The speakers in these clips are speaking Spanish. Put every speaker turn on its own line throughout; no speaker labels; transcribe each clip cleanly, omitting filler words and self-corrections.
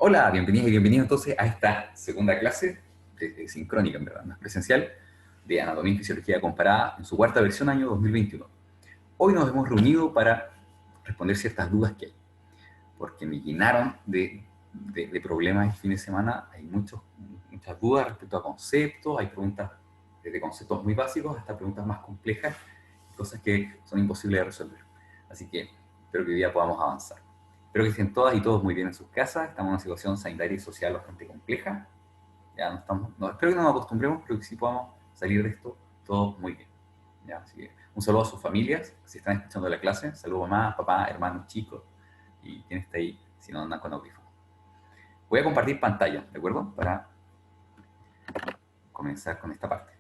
Hola, bienvenidos y bienvenidos entonces a esta segunda clase, sincrónica en verdad, no es presencial, de Anatomía y Fisiología Comparada en su cuarta versión año 2021. Hoy nos hemos reunido para responder ciertas dudas que hay, porque me llenaron de problemas el fin de semana. Hay muchas dudas respecto a conceptos, hay preguntas desde conceptos muy básicos hasta preguntas más complejas, cosas que son imposibles de resolver. Así que espero que hoy día podamos avanzar. Espero que estén todas y todos muy bien en sus casas. Estamos en una situación sanitaria y social bastante compleja. Ya espero que no nos acostumbremos, pero que sí podamos salir de esto todos muy bien. ¿Ya? Así que un saludo a sus familias, si están escuchando la clase. Saludo a mamá, papá, hermanos, chicos y quien está ahí si no andan con audífonos. Voy a compartir pantalla, ¿de acuerdo? Para comenzar con esta parte.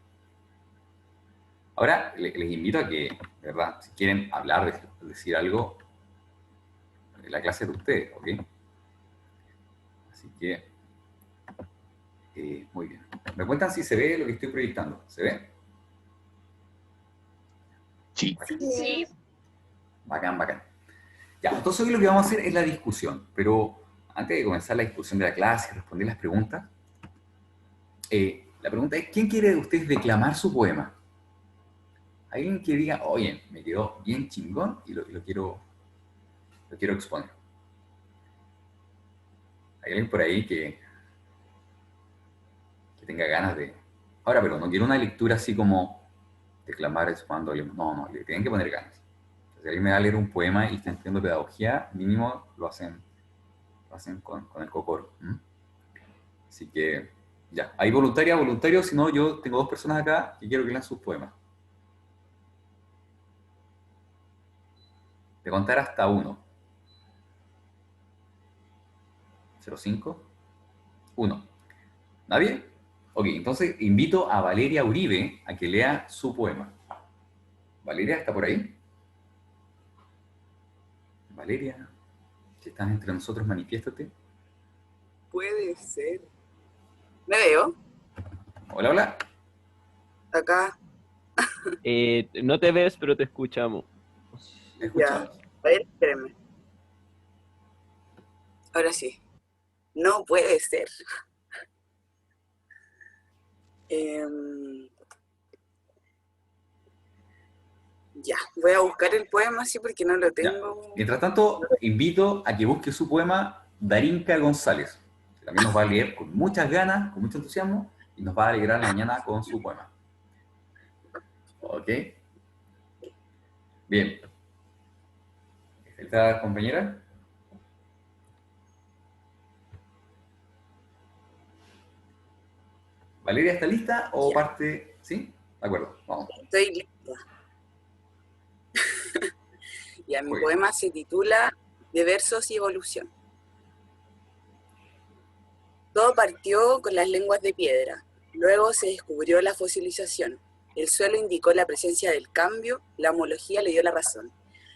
Ahora les invito a que, de verdad, si quieren hablar, decir algo, la clase es de ustedes, ¿ok? Así que, muy bien. Me cuentan si se ve lo que estoy proyectando. ¿Se ve?
Sí.
Sí.
Bacán, bacán. Ya, entonces hoy lo que vamos a hacer es la discusión, pero antes de comenzar la discusión de la clase y responder las preguntas, la pregunta es, ¿quién quiere de ustedes declamar su poema? Alguien que diga, oye, me quedó bien chingón y lo quiero exponer. ¿Hay alguien por ahí que tenga ganas de... Ahora, pero no quiero una lectura así como declamar exponendo, no, le tienen que poner ganas. Si alguien me va a leer un poema y está estudiando pedagogía, mínimo lo hacen con el cocoro. Así que, ya. Hay voluntario, si no, yo tengo dos personas acá que quiero que lean sus poemas. De contar hasta 1. 05. 1. ¿Nadie? Ok, entonces invito a Valeria Uribe a que lea su poema. ¿Valeria está por ahí? Valeria, si estás entre nosotros, manifiéstate.
Puede ser. ¿Me veo?
Hola, hola.
Acá.
No te ves, pero te escuchamos.
¿Me
Ya.
escuchamos?
A ver, espérenme. Ahora sí. No puede ser. Ya. Voy a buscar el poema así porque no lo
Ya.
tengo.
Mientras tanto, invito a que busque su poema Darinka González, que también nos va a leer con muchas ganas, con mucho entusiasmo, y nos va a alegrar la mañana con su poema. ¿Ok? Bien. ¿Está compañera? ¿Valeria está lista o
Ya.
parte? ¿Sí? De acuerdo, vamos.
Estoy lista. Ya, mi
Juegue.
poema se titula De versos y evolución. Todo partió con las lenguas de piedra. Luego se descubrió la fosilización. El suelo indicó la presencia del cambio, la homología le dio la razón.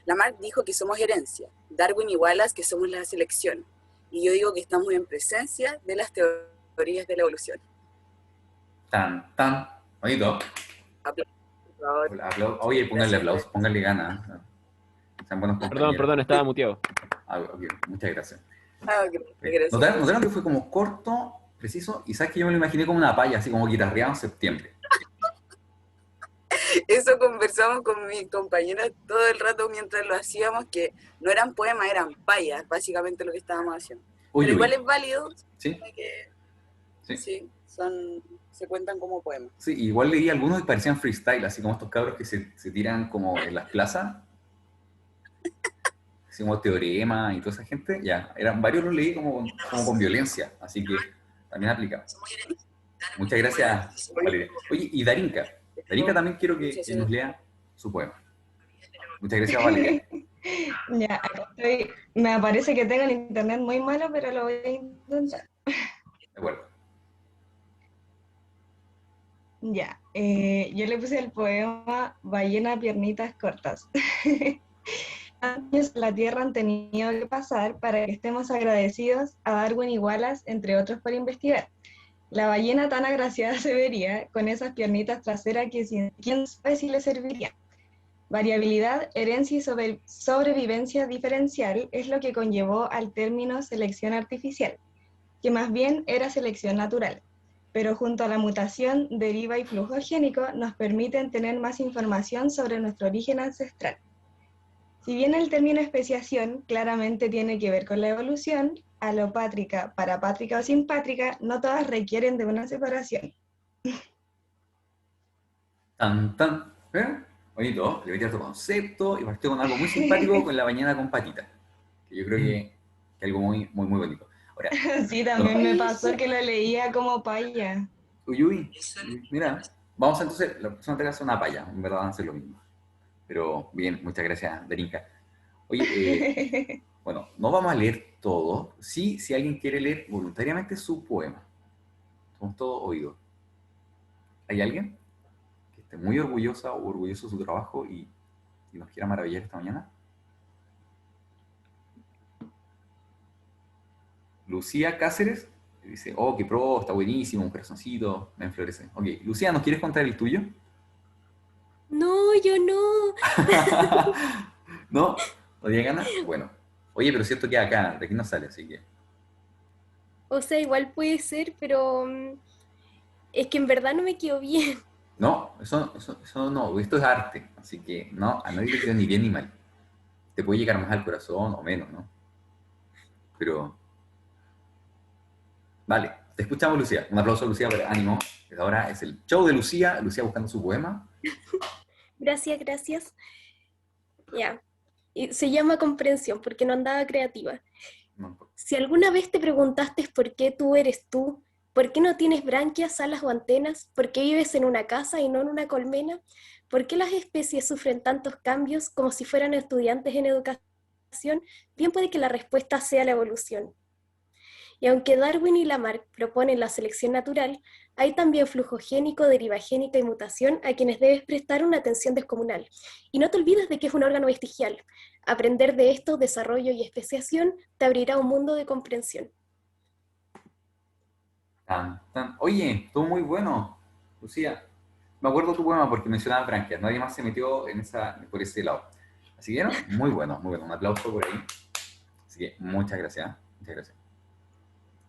Lamarck dijo que somos herencia, Darwin y Wallace que somos la selección, y yo digo que estamos en presencia de las teorías de la evolución.
Tan, tan. Bonito.
Aplausos, por favor.
Oye, pónganle
Gracias.
aplausos, pónganle ganas. Sean buenos compañeros.
Perdón, estaba muteado.
Ok, muchas gracias.
Gracias.
¿Notaron que fue como corto, preciso? Y sabes que yo me lo imaginé como una palla, así como guitarreado en septiembre.
Eso conversamos con mis compañeras todo el rato mientras lo hacíamos, que no eran poemas, eran payas, básicamente lo que estábamos haciendo.
Uy,
Pero igual
uy.
es válido,
¿Sí?
que
Sí.
sí, se cuentan como poemas.
Sí, igual leí algunos y parecían freestyle, así como estos cabros que se tiran como en las plazas, así como teorema y toda esa gente. Ya, eran varios los leí como con violencia, así que también aplica. Muchas gracias, Valeria. Oye, y Darinka. Darinka también quiero que nos lea su poema. Muchas gracias, Valeria.
Ya, acá estoy. Me parece que tengo el internet muy malo, pero lo voy a intentar.
De acuerdo.
Ya, yo le puse el poema Ballena Piernitas Cortas. Años en la Tierra han tenido que pasar para que estemos agradecidos a Darwin y Wallace, entre otros, por investigar. La ballena tan agraciada se vería con esas piernitas traseras que quién sabe si le serviría. Variabilidad, herencia y sobrevivencia diferencial es lo que conllevó al término selección artificial. que más bien era selección natural, pero junto a la mutación deriva y flujo génico nos permiten tener más información sobre nuestro origen ancestral. Si bien el término especiación claramente tiene que ver con la evolución, alopátrica, parapátrica o simpátrica, no todas requieren de una separación.
Tan, tan. ¿Eh? Bonito, le metí otro concepto y partió con algo muy simpático con la mañana con patita. Que yo creo que algo muy, muy, muy bonito. Ahora,
Sí,
bueno,
también me pasó que lo leía como paya.
uy, uy, mira, vamos entonces, la próxima te hace una paya, en verdad van a ser lo mismo. Pero bien, muchas gracias, Darinka. Oye, bueno, no vamos a leer todo. Sí, si alguien quiere leer voluntariamente su poema. Somos todos oídos. ¿Hay alguien que esté muy orgullosa o orgulloso de su trabajo y nos quiera maravillar esta mañana? Lucía Cáceres dice, oh, qué pro, está buenísimo, un corazoncito, me enflorece. Ok, Lucía, ¿nos quieres contar el tuyo?
No, yo no.
¿No? ¿No tiene ganas? Bueno. Oye, pero cierto que acá, de aquí no sale, así que...
O sea, igual puede ser, pero es que en verdad no me quedó bien.
No, eso no, esto es arte, así que no, a nadie le queda ni bien ni mal. Te puede llegar más al corazón o menos, ¿no? Pero, vale, te escuchamos, Lucía. Un aplauso, Lucía, para ánimo. Ahora es el show de Lucía, Lucía buscando su poema.
Gracias, gracias. Ya. Y se llama comprensión porque no andaba creativa.
No,
Si alguna vez te preguntaste por qué tú eres tú, por qué no tienes branquias, alas o antenas, por qué vives en una casa y no en una colmena, por qué las especies sufren tantos cambios como si fueran estudiantes en educación, bien puede que la respuesta sea la evolución. Y aunque Darwin y Lamarck proponen la selección natural, hay también flujo génico, deriva génica y mutación a quienes debes prestar una atención descomunal. Y no te olvides de que es un órgano vestigial. Aprender de esto, desarrollo y especiación, te abrirá un mundo de comprensión.
tan, tan. Oye, todo muy bueno, Lucía. Me acuerdo tu poema porque mencionaba branquias. Nadie más se metió por ese lado. Así que, ¿no? Muy bueno, muy bueno. Un aplauso por ahí. Así que, muchas gracias. Muchas gracias.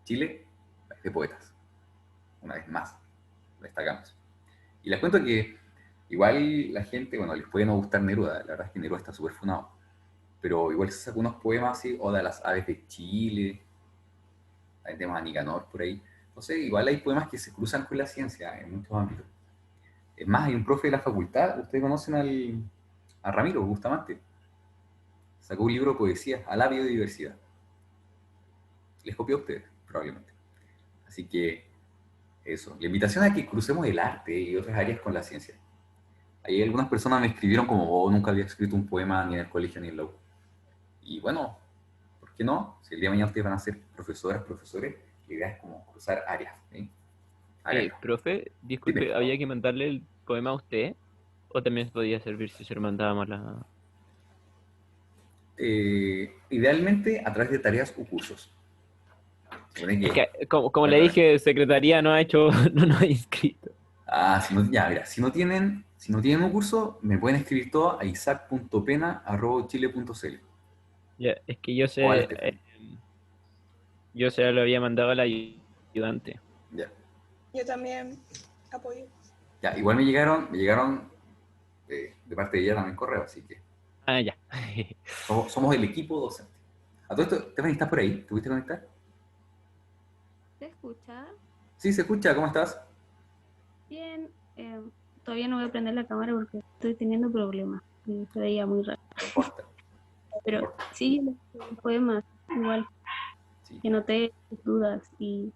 Chile, país de poetas. Una vez más, destacamos. Y les cuento que igual la gente, bueno, les puede no gustar Neruda. La verdad es que Neruda está súper funado. Pero igual se sacó unos poemas así, Oda a las aves de Chile, hay temas a Nicanor por ahí. Entonces, igual hay poemas que se cruzan con la ciencia en muchos ámbitos. Es más, hay un profe de la facultad, ustedes conocen a Ramiro Bustamante, sacó un libro de poesía a la biodiversidad. Les copió a ustedes, probablemente. Así que, eso. La invitación a que crucemos el arte y otras áreas con la ciencia. Ahí algunas personas me escribieron como, oh, nunca había escrito un poema ni en el colegio ni en la U. Y bueno, ¿por qué no? Si el día de mañana ustedes van a ser profesoras, profesores, la idea es como cruzar áreas. ¿Sí? Háganlo.
Profe,
Dime.
disculpe, ¿había que mandarle el poema a usted? ¿O también podía servir si se lo mandábamos a la...?
Idealmente a través de tareas o cursos. Supone
Es
que,
que, como le
bueno,
dije, Secretaría no ha hecho, no nos ha inscrito.
si no, ya, mira, si no tienen un curso, me pueden escribir todo a isaac.pena@chile.cl
Ya, es que
o al Estefan.
yo se lo había mandado al ayudante.
Ya,
Yo también apoyo.
ya, igual me llegaron de parte de ella también correo, así que
Ah, ya.
somos el equipo docente. A todo esto, Estefan, ¿estás por ahí? ¿Te pudiste conectar?
¿Se escucha?
Sí, se escucha, ¿cómo estás?
Bien. Todavía no voy a prender la cámara porque estoy teniendo problemas. Y se veía muy raro.
No importa, no
Pero
importa.
sí, los poemas, igual
Sí.
que noté dudas y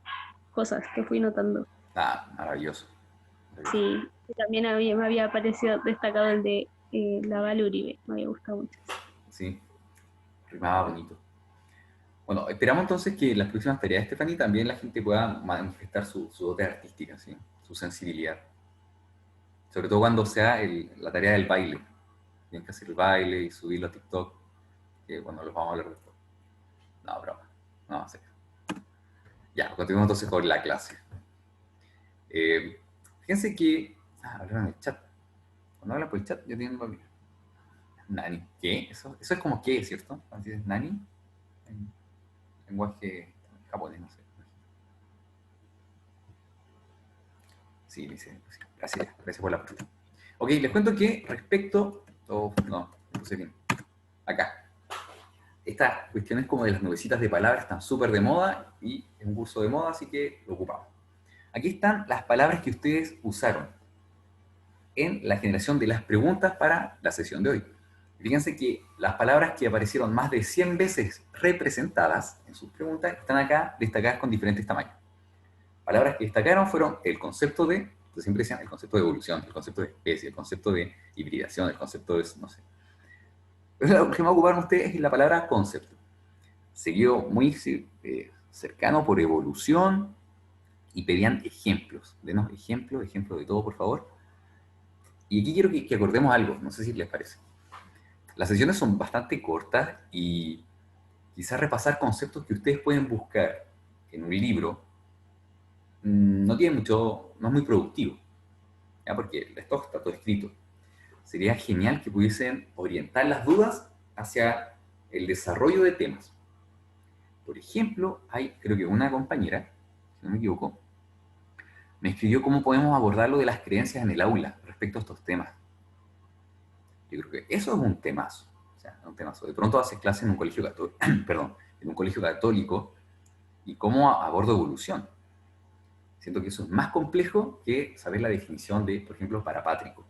cosas que fui notando.
Maravilloso.
Sí, y también me había parecido destacado el de la Vale Uribe, me había gustado mucho.
Sí, rimaba bonito. Bueno, esperamos entonces que en las próximas tareas de Stephanie también la gente pueda manifestar su dote artística, ¿sí? Su sensibilidad. Sobre todo cuando sea la tarea del baile. Tienen que hacer el baile y subirlo a TikTok, que bueno, los vamos a hablar después. No, broma. No, en serio. Ya, continuamos entonces con la clase. Fíjense que... hablan en el chat. Cuando hablan por el chat, yo tengo... Nani. ¿Qué? Eso es como qué, ¿cierto? Cuando dices nani, en lenguaje japonés, no sé. Sí, dice, sí. Gracias por la pregunta. Ok, les cuento que respecto... no puse bien. Acá. Estas cuestiones como de las nubecitas de palabras están súper de moda y es un curso de moda, así que lo ocupamos. Aquí están las palabras que ustedes usaron en la generación de las preguntas para la sesión de hoy. Fíjense que las palabras que aparecieron más de 100 veces representadas en sus preguntas están acá destacadas con diferentes tamaños. Palabras que destacaron fueron el concepto de, siempre decían el concepto de evolución, el concepto de especie, el concepto de hibridación, el concepto de, no sé. Pero lo que me ocuparon ustedes es la palabra concepto. Seguido muy cercano por evolución y pedían ejemplos. Denos ejemplos de todo, por favor. Y aquí quiero que acordemos algo, no sé si les parece. Las sesiones son bastante cortas y quizás repasar conceptos que ustedes pueden buscar en un libro no tiene mucho, no es muy productivo, ¿ya? Porque esto está todo escrito. Sería genial que pudiesen orientar las dudas hacia el desarrollo de temas. Por ejemplo, hay, creo que una compañera, si no me equivoco, me escribió cómo podemos abordar lo de las creencias en el aula respecto a estos temas. Yo creo que eso es un temazo. O sea, un temazo. De pronto haces clases en un colegio católico, perdón, en un colegio católico y cómo abordo evolución. Siento que eso es más complejo que saber la definición de, por ejemplo, parapátrico,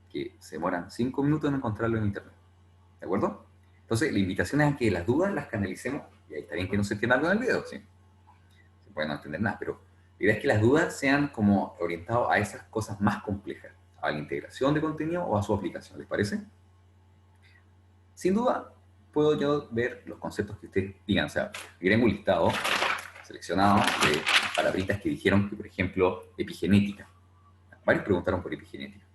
que se demoran 5 minutos en encontrarlo en internet. ¿De acuerdo? Entonces, la invitación es a que las dudas las canalicemos, y ahí está bien que no se entienda algo en el video, ¿sí? Se puede no entender nada, pero la idea es que las dudas sean como orientadas a esas cosas más complejas, a la integración de contenido o a su aplicación, ¿les parece? Sin duda, puedo yo ver los conceptos que ustedes digan, o sea, tengo un listado seleccionado de palabritas que dijeron que, por ejemplo, epigenética. Varios preguntaron por epigenética,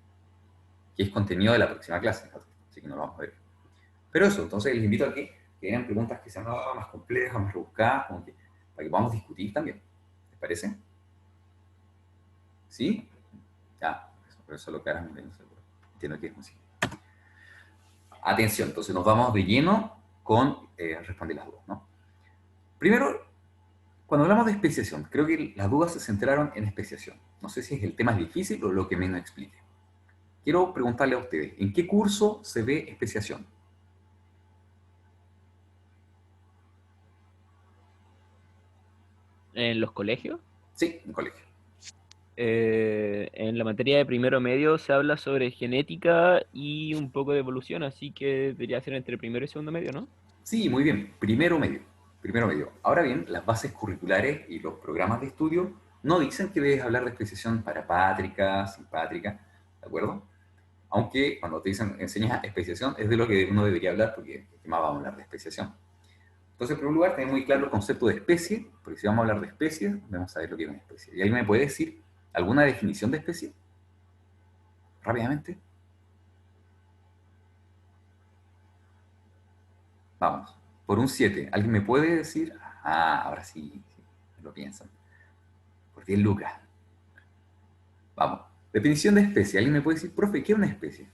que es contenido de la próxima clase, así que no lo vamos a ver. Pero eso, entonces les invito a que hagan preguntas que sean más complejas, más rebuscadas, para que podamos discutir también. ¿Les parece? ¿Sí? Ya, eso lo que harán, entiendo que es así. Atención, entonces nos vamos de lleno con responder las dudas, ¿no? Primero, cuando hablamos de especiación, creo que las dudas se centraron en especiación. No sé si es el tema difícil o lo que menos explique. Quiero preguntarle a ustedes, ¿en qué curso se ve especiación?
¿En los colegios?
Sí, en colegio.
En la materia de primero medio se habla sobre genética y un poco de evolución, así que debería ser entre primero y segundo medio, ¿no?
Sí, muy bien. Primero medio. Primero medio. Ahora bien, las bases curriculares y los programas de estudio no dicen que debes hablar de especiación parapátrica, simpátrica, ¿de acuerdo? Aunque cuando te dicen enseñas especiación es de lo que uno debería hablar porque más vamos a hablar de especiación. Entonces, en primer lugar, tener muy claro el concepto de especie, porque si vamos a hablar de especies, debemos saber lo que es una especie. ¿Y alguien me puede decir alguna definición de especie? Rápidamente. Vamos, por un 7. ¿Alguien me puede decir? Ah, ahora sí, lo piensan. Por 10 lucas. Vamos. Definición de especie. ¿Alguien me puede decir, profe, qué es una especie?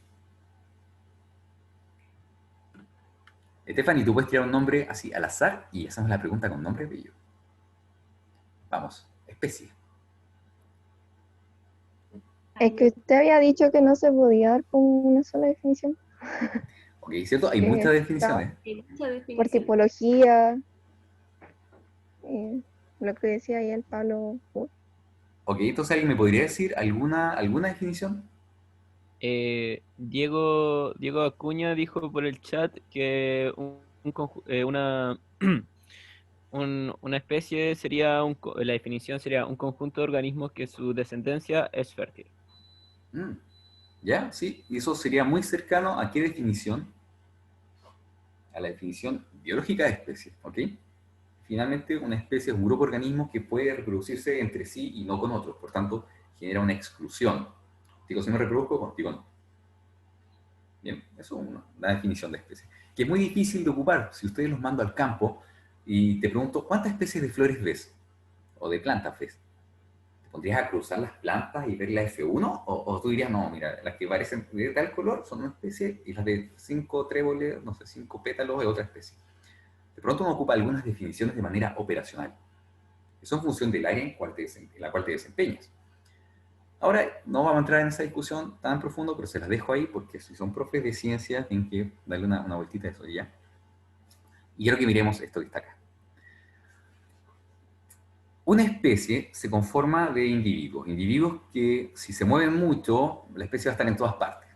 Stephanie, tú puedes tirar un nombre así al azar y hacemos la pregunta con nombre de ellos. Vamos, especie.
Es que usted había dicho que no se podía dar con una sola definición.
Ok, ¿cierto? Hay muchas definiciones.
Por tipología, lo que decía ahí el Pablo.
Ok, entonces ¿alguien me podría decir alguna definición?
Diego Acuña dijo por el chat que una especie sería la definición sería un conjunto de organismos que su descendencia es fértil.
¿Ya? Sí, y eso sería muy cercano a qué definición? A la definición biológica de especie, ¿ok? Finalmente, una especie es un grupo de organismos que puede reproducirse entre sí y no con otros, por tanto, genera una exclusión. Digo, si me reproduzco, contigo no. Bien, eso es una definición de especie. Que es muy difícil de ocupar. Si ustedes los mando al campo y te pregunto, ¿cuántas especies de flores ves? O de plantas ves. ¿Te pondrías a cruzar las plantas y ver la F1? ¿O tú dirías, no, mira, las que parecen de tal color son una especie y las de 5 tréboles, no sé, 5 pétalos es otra especie? De pronto uno ocupa algunas definiciones de manera operacional. Eso en función del área en la cual te desempeñas. Ahora, no vamos a entrar en esa discusión tan profundo, pero se las dejo ahí porque si son profes de ciencia tienen que darle una vueltita a eso ya. Y quiero que miremos esto que está acá. Una especie se conforma de individuos que si se mueven mucho, la especie va a estar en todas partes,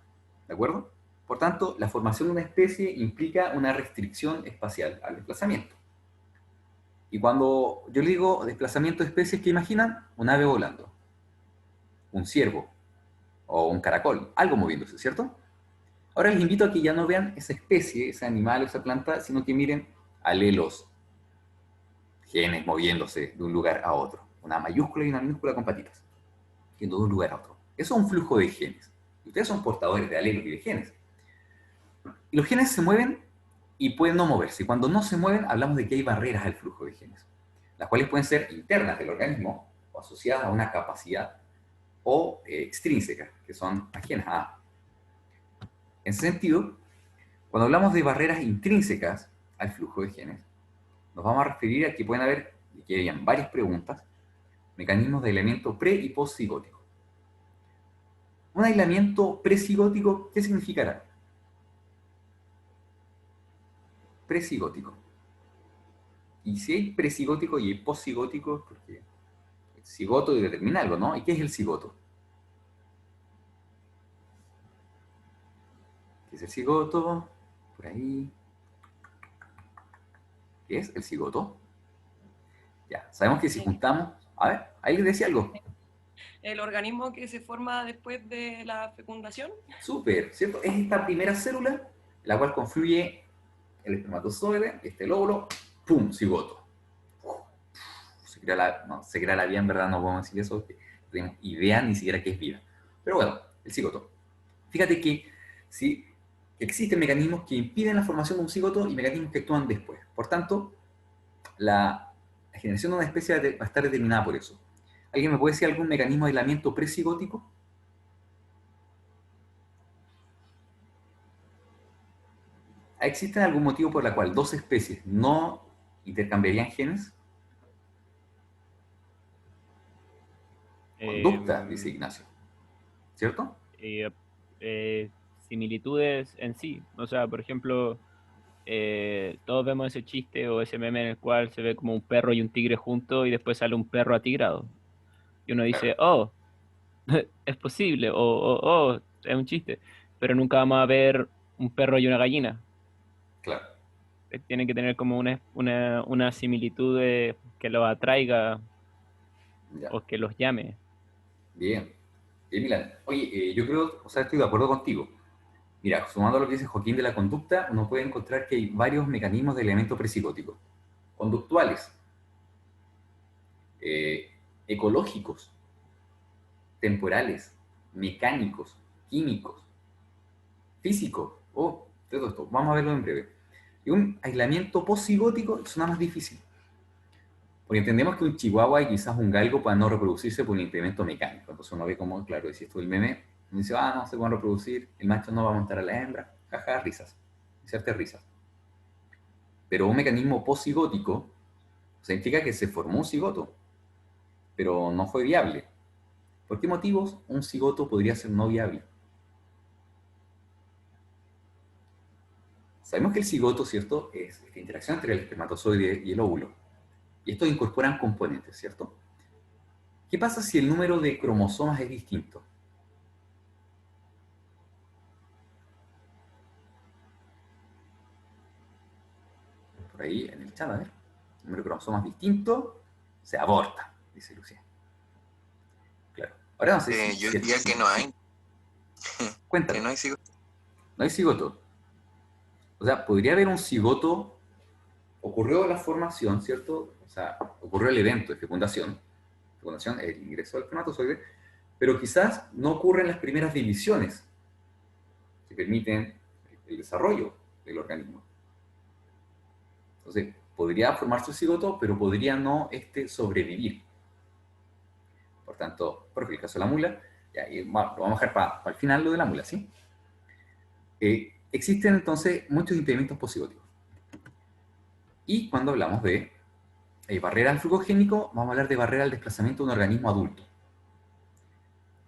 ¿de acuerdo? Por tanto, la formación de una especie implica una restricción espacial al desplazamiento. Y cuando yo le digo desplazamiento de especies, ¿qué imaginan? Un ave volando, un ciervo o un caracol, algo moviéndose, ¿cierto? Ahora les invito a que ya no vean esa especie, ese animal o esa planta, sino que miren alelos, genes moviéndose de un lugar a otro. Una mayúscula y una minúscula con patitas, yendo de un lugar a otro. Eso es un flujo de genes. Y ustedes son portadores de alelos y de genes. Y los genes se mueven y pueden no moverse. Y cuando no se mueven, hablamos de que hay barreras al flujo de genes, las cuales pueden ser internas del organismo o asociadas a una capacidad o extrínsecas, que son ajenas a. En ese sentido, cuando hablamos de barreras intrínsecas al flujo de genes, nos vamos a referir a que pueden haber, y que hayan varias preguntas, mecanismos de aislamiento pre- y postcigótico. Un aislamiento precigótico, ¿qué significará? Precigótico. Y si hay precigótico y hay postcigótico, porque el cigoto determina algo, ¿no? ¿Y qué es el cigoto? ¿Qué es el cigoto? Por ahí. ¿Qué es el cigoto? Ya, sabemos que si juntamos... A ver, ahí les decía algo.
El organismo que se forma después de la fecundación.
Súper, ¿cierto? Es esta primera célula, la cual confluye el espermatozoide, este lóbulo, ¡pum! Cigoto. Se crea la vida, en verdad, no podemos decir eso, porque no tenemos idea ni siquiera qué es vida. Pero bueno, el cigoto. Fíjate que sí, existen mecanismos que impiden la formación de un cigoto y mecanismos que actúan después. Por tanto, la generación de una especie va a estar determinada por eso. ¿Alguien me puede decir algún mecanismo de aislamiento precigótico? ¿Existe algún motivo por el cual dos especies no intercambiarían genes? Conducta, dice Ignacio. ¿Cierto?
Similitudes en sí. O sea, por ejemplo, todos vemos ese chiste o ese meme en el cual se ve como un perro y un tigre juntos y después sale un perro atigrado. Y uno dice, oh, es posible, oh, es un chiste. Pero nunca vamos a ver un perro y una gallina.
Claro.
Tienen que tener como una similitud que los atraiga
Ya.
o que los llame.
Bien. Milan, oye, yo creo, o sea, estoy de acuerdo contigo. Mira, sumando a lo que dice Joaquín de la conducta, uno puede encontrar que hay varios mecanismos de elemento precigótico. Conductuales, ecológicos, temporales, mecánicos, químicos, físicos. Oh, todo esto, vamos a verlo en breve. Y un aislamiento posigótico es una más difícil. Porque entendemos que un chihuahua y quizás un galgo puedan no reproducirse por un impedimento mecánico. Entonces uno ve como, claro, decís tú el meme, uno dice, no se pueden reproducir, el macho no va a montar a la hembra, jaja, risas, ciertas risas. Pero un mecanismo posigótico significa que se formó un cigoto, pero no fue viable. ¿Por qué motivos un cigoto podría ser no viable? Sabemos que el cigoto, ¿cierto?, es esta interacción entre el espermatozoide y el óvulo. Y estos incorporan componentes, ¿cierto? ¿Qué pasa si el número de cromosomas es distinto? Por ahí en el chat, a ver. El número de cromosomas distinto se aborta, dice Lucía. Claro. Ahora no sé si...
Yo diría que no hay.
Cuéntame.
Que no hay cigoto.
No hay cigoto. O sea, podría haber un cigoto, ocurrió la formación, ¿cierto? O sea, ocurrió el evento de fecundación, el ingreso del espermatozoide, pero quizás no ocurren las primeras divisiones que permiten el desarrollo del organismo. Entonces, podría formarse un cigoto, pero podría no sobrevivir. Por tanto, por ejemplo, el caso de la mula, lo vamos a dejar para el final lo de la mula, ¿sí? Existen entonces muchos impedimentos posigóticos. Y cuando hablamos de barrera al flujo génico, vamos a hablar de barrera al desplazamiento de un organismo adulto.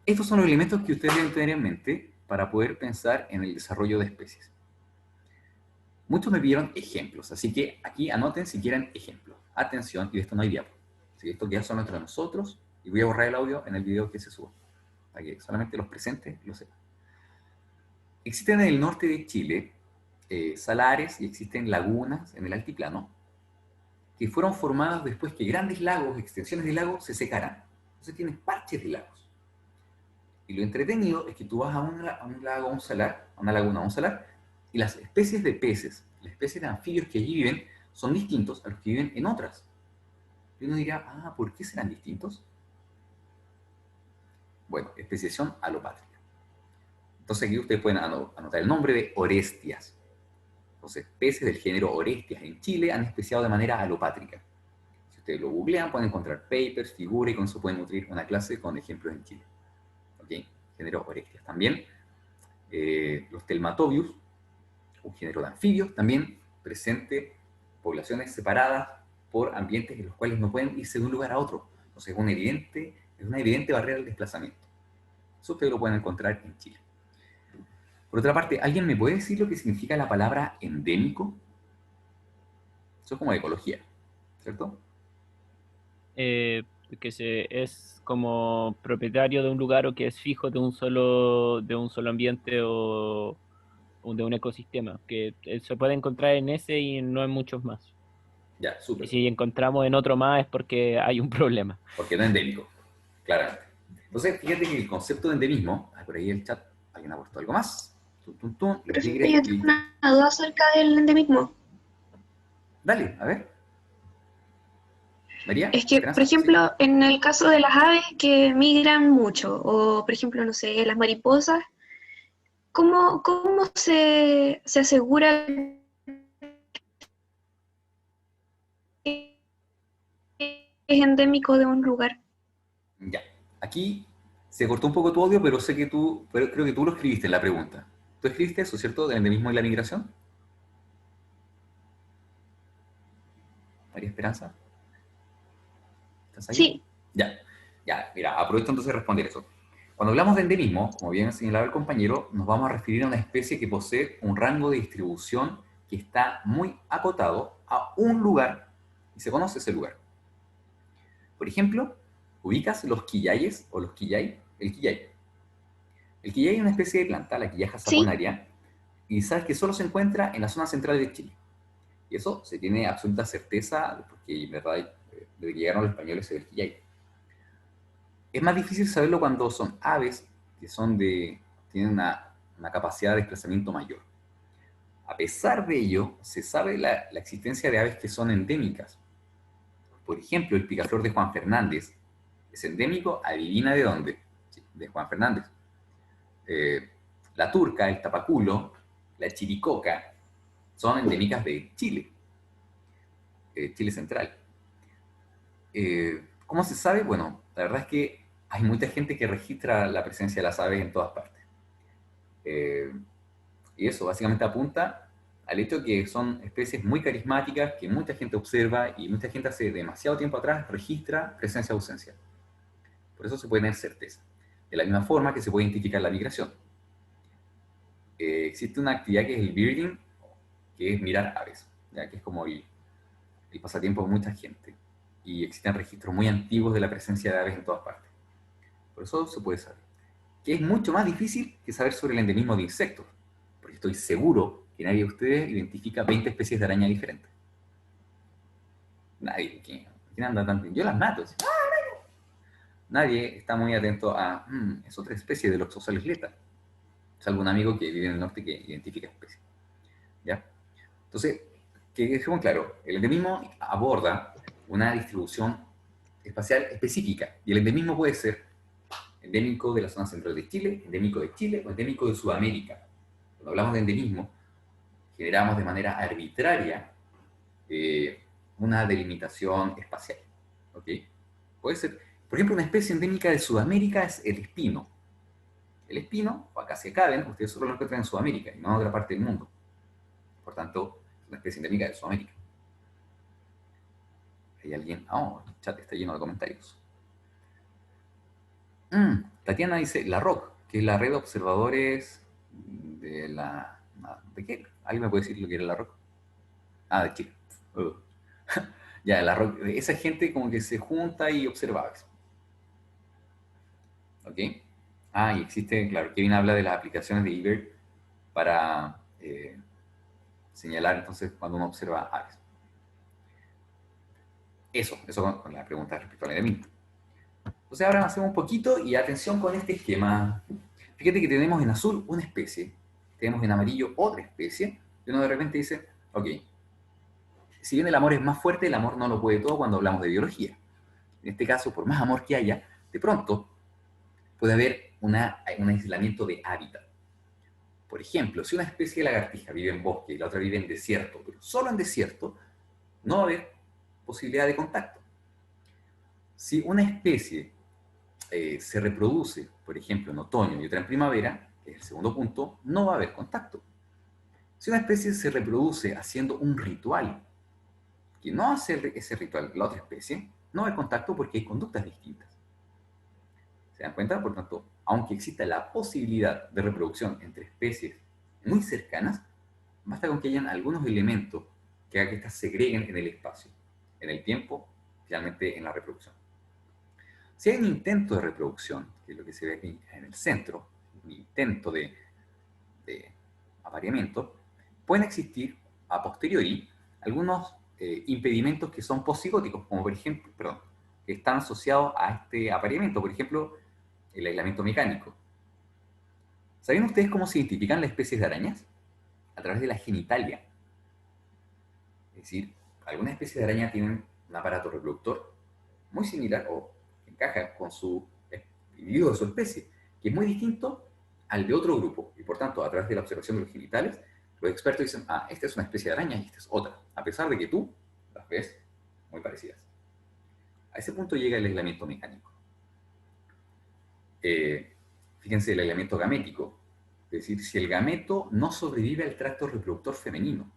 Estos son los elementos que ustedes deben tener en mente para poder pensar en el desarrollo de especies. Muchos me pidieron ejemplos, así que aquí anoten si quieren ejemplos. Atención, y de esto no hay diapo. Así que esto queda solo entre nosotros, y voy a borrar el audio en el video que se suba, para que solamente los presentes lo sepan. Existen en el norte de Chile salares y existen lagunas en el altiplano que fueron formadas después que grandes lagos, extensiones de lagos, se secaran. Entonces tienes parches de lagos. Y lo entretenido es que tú vas a un lago, a un salar, a una laguna, a un salar, y las especies de peces, las especies de anfibios que allí viven, son distintos a los que viven en otras. Y uno dirá, ¿por qué serán distintos? Bueno, especiación alopátrica. Entonces aquí ustedes pueden anotar el nombre de Orestias. Entonces, peces del género Orestias en Chile han especiado de manera alopátrica. Si ustedes lo googlean, pueden encontrar papers, figuras, y con eso pueden nutrir una clase con ejemplos en Chile. ¿Ok? Género Orestias. También los Telmatobius, un género de anfibios, también presente poblaciones separadas por ambientes en los cuales no pueden irse de un lugar a otro. Entonces es una evidente barrera al desplazamiento. Eso ustedes lo pueden encontrar en Chile. Por otra parte, ¿alguien me puede decir lo que significa la palabra endémico? Eso es como de ecología, ¿cierto?
Es como propietario de un lugar o que es fijo de un solo ambiente o de un ecosistema, que se puede encontrar en ese y no en muchos más.
Ya,
Y
súper.
si encontramos en otro más es porque hay un problema.
Porque no es endémico, claramente. Entonces, fíjate que el concepto de endemismo, por ahí el chat, alguien ha puesto algo más. El
Profe,
tigre
yo tengo una duda acerca del endemismo.
Dale, a ver. María,
Es que, por
Esperanza, sí.
ejemplo, en el caso de las aves que migran mucho, o por ejemplo, no sé, las mariposas, ¿cómo se asegura que es endémico de un lugar?
Ya. Aquí se cortó un poco tu audio, pero creo que tú lo escribiste en la pregunta. ¿Tú escribiste eso, cierto? ¿Del endemismo y la migración? María Esperanza. ¿Estás ahí?
Sí,
Ya, mira, aprovecho entonces de responder eso. Cuando hablamos de endemismo, como bien señalaba el compañero, nos vamos a referir a una especie que posee un rango de distribución que está muy acotado a un lugar y se conoce ese lugar. Por ejemplo, ubicas los quillayes o los quillay, el quillay. El quillay es una especie de planta, la Quillaja
sí.
saponaria, y sabes que solo se encuentra en la zona central de Chile. Y eso se tiene absoluta certeza, porque en verdad, desde que llegaron los españoles se ve el quillay. Es más difícil saberlo cuando son aves que tienen una capacidad de desplazamiento mayor. A pesar de ello, se sabe la existencia de aves que son endémicas. Por ejemplo, el picaflor de Juan Fernández es endémico, adivina de dónde, sí, de Juan Fernández. La turca, el tapaculo, la chiricoca, son endémicas de Chile, Chile central. ¿Cómo se sabe? Bueno, la verdad es que hay mucha gente que registra la presencia de las aves en todas partes. Y eso básicamente apunta al hecho de que son especies muy carismáticas, que mucha gente observa y mucha gente hace demasiado tiempo atrás registra presencia o ausencia. Por eso se puede tener certeza. De la misma forma que se puede identificar la migración. Existe una actividad que es el birding, que es mirar aves, ¿ya? Que es como el pasatiempo de mucha gente. Y existen registros muy antiguos de la presencia de aves en todas partes. Por eso se puede saber. Que es mucho más difícil que saber sobre el endemismo de insectos, porque estoy seguro que nadie de ustedes identifica 20 especies de araña diferentes. Nadie. ¿Quién anda tan bien? Yo las mato. ¿Sí? Nadie está muy atento a, es otra especie de Loxosceles leta. Salvo un amigo que vive en el norte que identifica especies. ¿Ya? Entonces, que dejemos claro, el endemismo aborda una distribución espacial específica, y el endemismo puede ser endémico de la zona central de Chile o endémico de Sudamérica. Cuando hablamos de endemismo, generamos de manera arbitraria una delimitación espacial. ¿Ok? Puede ser, por ejemplo, una especie endémica de Sudamérica es el espino. El espino, o Acacia caven, ustedes solo lo encuentran en Sudamérica y no en otra parte del mundo. Por tanto, es una especie endémica de Sudamérica. ¿Hay alguien? El chat está lleno de comentarios. Tatiana dice la ROC, que es la red de observadores de la... ¿De qué? ¿Alguien me puede decir lo que era la ROC? Ah, de Chile. Ya, la ROC, esa gente como que se junta y observa. ¿Ok? Ah, y existe, claro, Kevin habla de las aplicaciones de eBird para señalar entonces cuando uno observa aves. Eso con la pregunta respecto al enemigo. Entonces ahora hacemos un poquito y atención con este esquema. Fíjate que tenemos en azul una especie, tenemos en amarillo otra especie, y uno de repente dice, ok, si bien el amor es más fuerte, el amor no lo puede todo cuando hablamos de biología. En este caso, por más amor que haya, de pronto puede haber un aislamiento de hábitat. Por ejemplo, si una especie de lagartija vive en bosque y la otra vive en desierto, pero solo en desierto, no va a haber posibilidad de contacto. Si una especie se reproduce, por ejemplo, en otoño y otra en primavera, que es el segundo punto, no va a haber contacto. Si una especie se reproduce haciendo un ritual, que no hace ese ritual la otra especie, no va a haber contacto porque hay conductas distintas. ¿Se dan cuenta? Por tanto, aunque exista la posibilidad de reproducción entre especies muy cercanas, basta con que hayan algunos elementos que hagan que estas segreguen en el espacio, en el tiempo, finalmente en la reproducción. Si hay un intento de reproducción, que es lo que se ve aquí en el centro, un intento de apareamiento, pueden existir a posteriori algunos impedimentos que son posigóticos, como por ejemplo, que están asociados a este apareamiento, por ejemplo, el aislamiento mecánico. ¿Saben ustedes cómo se identifican las especies de arañas? A través de la genitalia. Es decir, algunas especies de araña tienen un aparato reproductor muy similar o encaja con su individuo de su especie, que es muy distinto al de otro grupo. Y por tanto, a través de la observación de los genitales, los expertos dicen, ah, esta es una especie de araña y esta es otra, a pesar de que tú las ves muy parecidas. A ese punto llega el aislamiento mecánico. Fíjense el aislamiento gamético. Es decir, si el gameto no sobrevive al tracto reproductor femenino,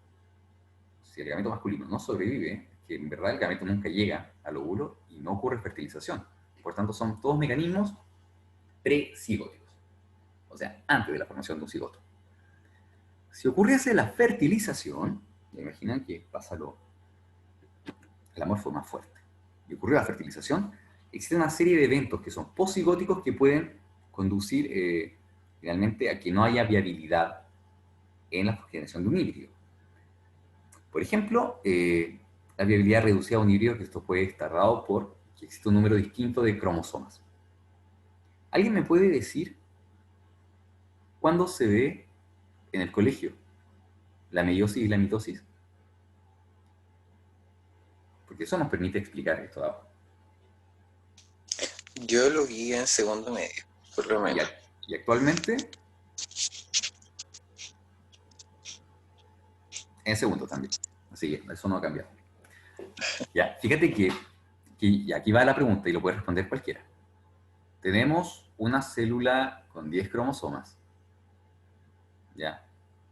si el gameto masculino no sobrevive, que en verdad el gameto nunca llega al óvulo y no ocurre fertilización. Por tanto, son todos mecanismos precigóticos. O sea, antes de la formación de un cigoto. Si ocurriese la fertilización, ya imaginan que pasa el amor fue más fuerte. Y ocurrió la fertilización, existe una serie de eventos que son posigóticos que pueden conducir finalmente a que no haya viabilidad en la generación de un híbrido. Por ejemplo, la viabilidad reducida a un híbrido, que esto puede estar dado por que existe un número distinto de cromosomas. ¿Alguien me puede decir cuándo se ve en el colegio la meiosis y la mitosis? Porque eso nos permite explicar esto de abajo.
Yo lo vi en segundo medio, por lo menos.
Y actualmente, en segundo también. Así que eso no ha cambiado. Ya, fíjate que y aquí va la pregunta y lo puede responder cualquiera. Tenemos una célula con 10 cromosomas, ¿ya?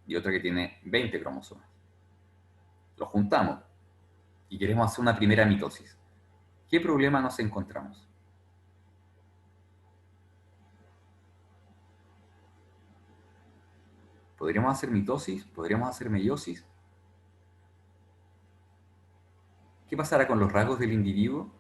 Y otra que tiene 20 cromosomas. Los juntamos y queremos hacer una primera mitosis. ¿Qué problema nos encontramos? ¿Podríamos hacer mitosis? ¿Podríamos hacer meiosis? ¿Qué pasará con los rasgos del individuo?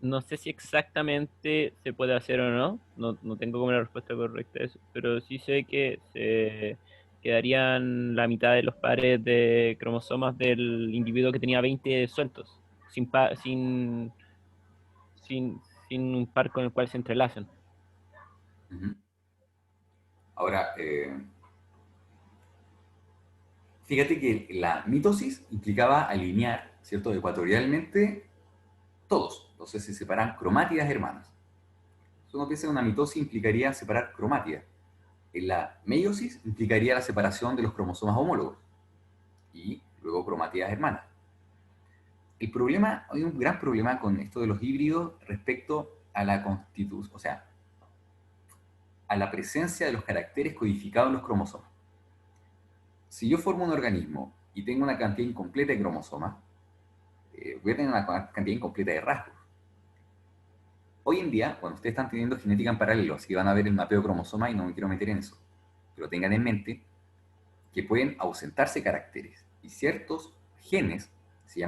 No sé si exactamente se puede hacer o no, no tengo como la respuesta correcta a eso, pero sí sé que se quedarían la mitad de los pares de cromosomas del individuo que tenía 20 sueltos, sin un par con el cual se entrelazan.
Ahora, fíjate que la mitosis implicaba alinear, ¿cierto?, ecuatorialmente todos. Entonces se separan cromátidas hermanas. Si uno piensa en una mitosis implicaría separar cromátidas. En la meiosis implicaría la separación de los cromosomas homólogos y luego cromátidas hermanas. El problema, hay un gran problema con esto de los híbridos respecto a la constitución, o sea, a la presencia de los caracteres codificados en los cromosomas. Si yo formo un organismo y tengo una cantidad incompleta de cromosomas, voy a tener una cantidad incompleta de rasgos. Hoy en día, cuando ustedes están teniendo genética en paralelo, así que van a ver el mapeo cromosoma y no me quiero meter en eso, pero tengan en mente que pueden ausentarse caracteres y ciertos genes se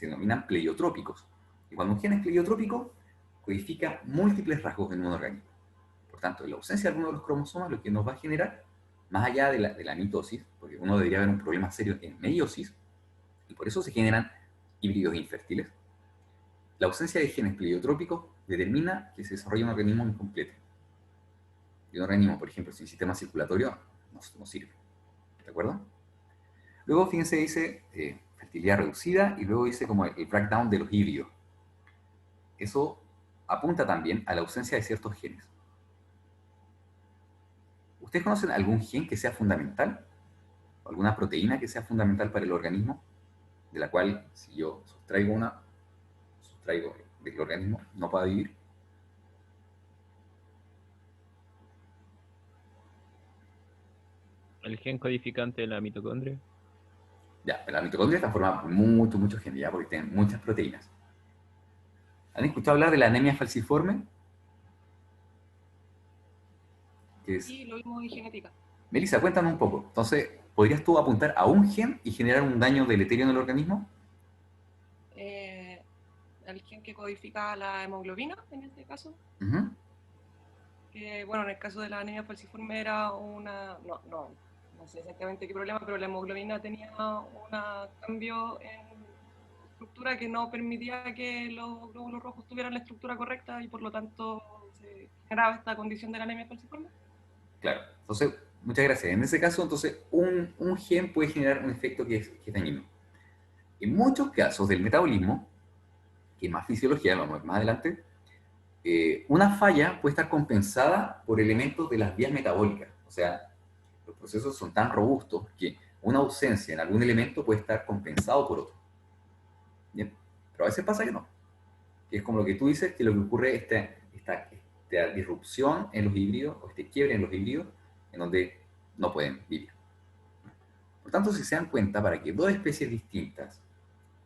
denominan pleiotrópicos. Y cuando un gen es pleiotrópico, codifica múltiples rasgos en un organismo. Por tanto, en la ausencia de alguno de los cromosomas, lo que nos va a generar, más allá de la mitosis, porque uno debería haber un problema serio en meiosis, y por eso se generan híbridos infértiles, la ausencia de genes pleiotrópicos determina que se desarrolla un organismo incompleto. Y un organismo, por ejemplo, sin sistema circulatorio, no sirve. ¿De acuerdo? Luego, fíjense, dice fertilidad reducida y luego dice como el breakdown de los híbridos. Eso apunta también a la ausencia de ciertos genes. ¿Ustedes conocen algún gen que sea fundamental? ¿O alguna proteína que sea fundamental para el organismo? De la cual, si yo sustraigo de que el organismo no pueda vivir.
El gen codificante de la mitocondria.
Ya, la mitocondria está formada por muchos genes, ya, porque tienen muchas proteínas. ¿Han escuchado hablar de la anemia falciforme?
Sí, lo vimos en genética.
Melissa, cuéntame un poco. Entonces, ¿podrías tú apuntar a un gen y generar un daño deleterio en el organismo?
El gen que codifica la hemoglobina, en este caso.
Uh-huh.
Que, bueno, en el caso de la anemia falciforme era una... No sé exactamente qué problema, pero la hemoglobina tenía un cambio en estructura que no permitía que los glóbulos rojos tuvieran la estructura correcta y por lo tanto se generaba esta condición de la anemia falciforme.
Claro, entonces, muchas gracias. En ese caso, entonces, un gen puede generar un efecto que es dañino. En muchos casos del metabolismo, que es más fisiología, vamos a ver más adelante, una falla puede estar compensada por elementos de las vías metabólicas. O sea, los procesos son tan robustos que una ausencia en algún elemento puede estar compensado por otro. ¿Bien? Pero a veces pasa que no. Que es como lo que tú dices, que lo que ocurre es esta disrupción en los híbridos, o este quiebre en los híbridos, en donde no pueden vivir. Por tanto, si se dan cuenta, para que dos especies distintas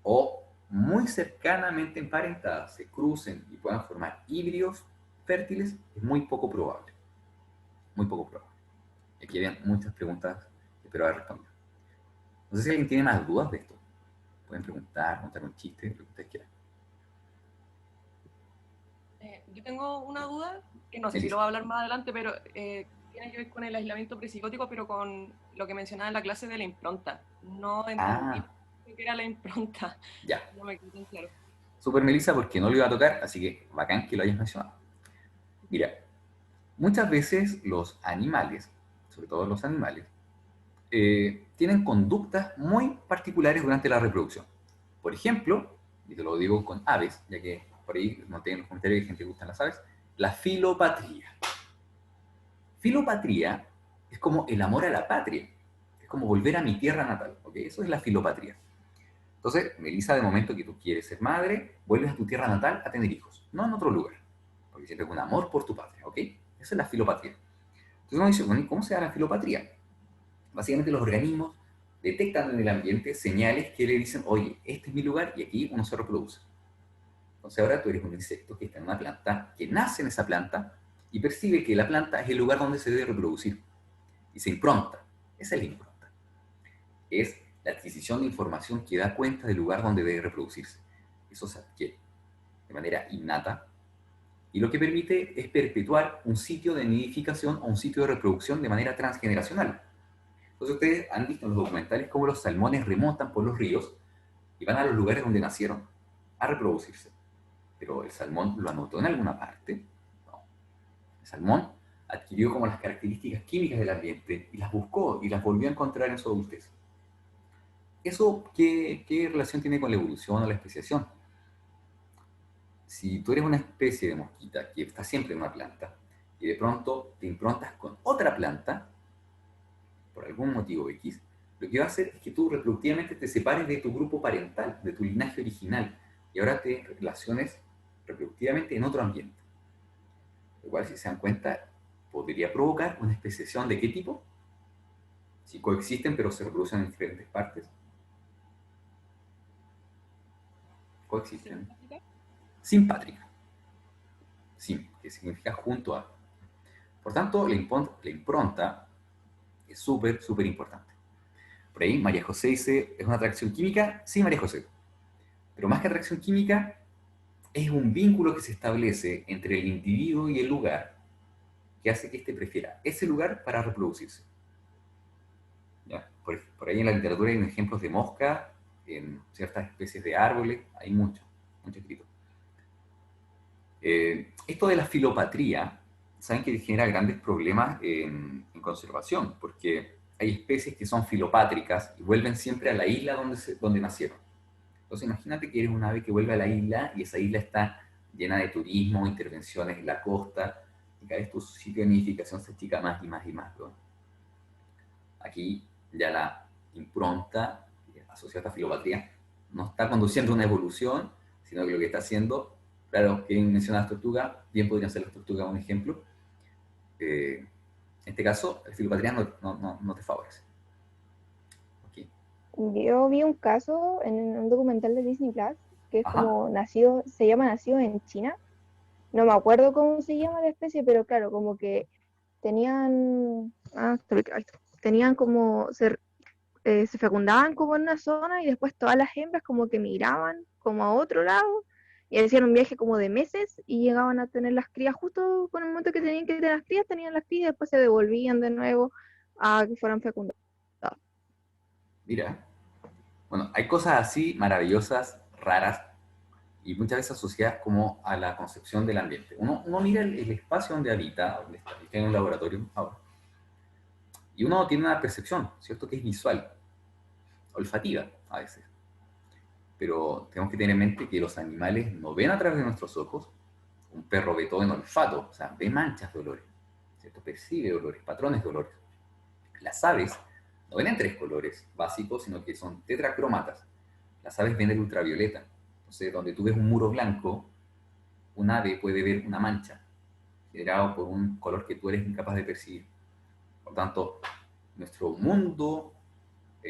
o muy cercanamente emparentadas se crucen y puedan formar híbridos fértiles, es muy poco probable. Muy poco probable. Aquí habían muchas preguntas que espero haber respondido. No sé si alguien tiene más dudas de esto. Pueden preguntar, contar un chiste, lo que ustedes quieran.
Yo tengo una duda, que no sé si lo voy a hablar más adelante, pero tiene que ver con el aislamiento presicótico, pero con lo que mencionaba en la clase de la impronta. No entendí qué era la impronta.
Ya.
No me quedó tan claro.
Súper, Melissa, porque no lo iba a tocar, así que bacán que lo hayas mencionado. Mira, muchas veces los animales, sobre todo los animales, tienen conductas muy particulares durante la reproducción. Por ejemplo, y te lo digo con aves, ya que por ahí noté en los comentarios que hay gente que gustan las aves, la filopatría. Filopatría es como el amor a la patria, es como volver a mi tierra natal, ¿ok? Eso es la filopatría. Entonces, Melissa, de momento que tú quieres ser madre, vuelves a tu tierra natal a tener hijos, no en otro lugar, porque sientes un amor por tu patria, ¿ok? Esa es la filopatría. Entonces uno dice, bueno, ¿y cómo se da la filopatría? Básicamente los organismos detectan en el ambiente señales que le dicen, oye, este es mi lugar y aquí uno se reproduce. Entonces ahora tú eres un insecto que está en una planta, que nace en esa planta y percibe que la planta es el lugar donde se debe reproducir. Y se impronta. Esa es la impronta. Es la adquisición de información que da cuenta del lugar donde debe reproducirse. Eso se adquiere de manera innata y lo que permite es perpetuar un sitio de nidificación o un sitio de reproducción de manera transgeneracional. Entonces ustedes han visto en los documentales cómo los salmones remontan por los ríos y van a los lugares donde nacieron a reproducirse. Pero el salmón lo anotó en alguna parte. No. El salmón adquirió como las características químicas del ambiente y las buscó y las volvió a encontrar en su adultez. ¿Eso qué relación tiene con la evolución o la especiación? Si tú eres una especie de mosquita que está siempre en una planta y de pronto te improntas con otra planta, por algún motivo X, lo que va a hacer es que tú reproductivamente te separes de tu grupo parental, de tu linaje original, y ahora te relaciones reproductivamente en otro ambiente. Lo cual, si se dan cuenta, podría provocar una especiación de qué tipo, si coexisten pero se reproducen en diferentes partes. Coexisten. Simpátrica. sim, que significa junto a. Por tanto, la impronta es súper, súper importante. Por ahí María José dice, ¿es una atracción química? Sí, María José. Pero más que atracción química, es un vínculo que se establece entre el individuo y el lugar que hace que éste prefiera ese lugar para reproducirse. ¿Ya? Por ahí en la literatura hay ejemplos de mosca, en ciertas especies de árboles, hay mucho escrito. Esto de la filopatría, saben que genera grandes problemas en conservación, porque hay especies que son filopátricas y vuelven siempre a la isla donde nacieron. Entonces imagínate que eres un ave que vuelve a la isla y esa isla está llena de turismo, intervenciones en la costa, y cada vez tu sitio de nidificación se achica más y más y más, ¿no? Aquí ya la impronta asociada a esta filopatría no está conduciendo a una evolución, sino que lo que está haciendo, claro, que menciona las tortugas, bien podrían ser las tortugas un ejemplo. En este caso, la filopatría no te favorece. Okay.
Yo vi un caso en un documental de Disney Plus que es
Ajá.
como nacido, se llama Nacido en China. No me acuerdo cómo se llama la especie, pero claro, como que tenían, tenían como, se fecundaban como en una zona y después todas las hembras como que migraban como a otro lado y hacían un viaje como de meses y llegaban a tener las crías justo con el momento que tenían que tener las crías, tenían las crías y después se devolvían de nuevo a que fueran fecundadas.
Mira, bueno, hay cosas así maravillosas, raras, y muchas veces asociadas como a la concepción del ambiente. Uno mira el espacio donde habita, donde está en un laboratorio ahora, y uno tiene una percepción, ¿cierto?, que es visual, olfativa a veces. Pero tenemos que tener en mente que los animales no ven a través de nuestros ojos. Un perro ve todo en olfato, o sea, ve manchas de olores, ¿cierto?, percibe olores, patrones de olores. Las aves no ven en 3 colores básicos, sino que son tetracromatas. Las aves ven el ultravioleta. Entonces, donde tú ves un muro blanco, un ave puede ver una mancha generada por un color que tú eres incapaz de percibir. Por tanto, nuestro mundo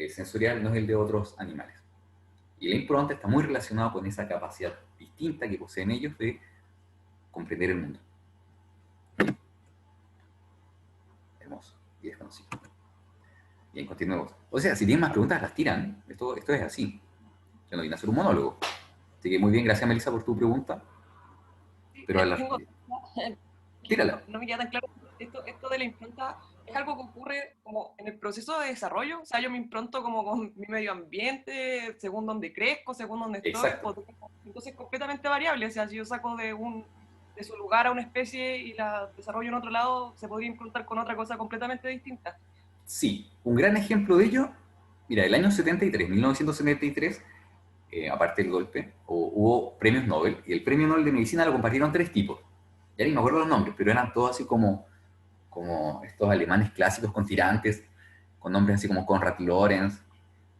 sensorial no es el de otros animales. Y la impronta está muy relacionada con esa capacidad distinta que poseen ellos de comprender el mundo. Hermoso y desconocido. Bien, continuemos. O sea, si tienen más preguntas, las tiran. Esto es así. Yo no vine a hacer un monólogo. Así que muy bien, gracias Melissa por tu pregunta. Pero tírala.
No me queda tan claro. Esto de la impronta es algo que ocurre como en el proceso de desarrollo. O sea, yo me impronto como con mi medio ambiente, según donde crezco, según donde estoy.
Exacto.
Entonces es completamente variable. O sea, si yo saco de su lugar a una especie y la desarrollo en otro lado, se podría improntar con otra cosa completamente distinta.
Sí, un gran ejemplo de ello, mira, el año 73, 1973, aparte del golpe, hubo premios Nobel, y el premio Nobel de Medicina lo compartieron 3 tipos. Ya ni me acuerdo los nombres, pero eran todos así como estos alemanes clásicos con tirantes, con nombres así como Konrad Lorenz,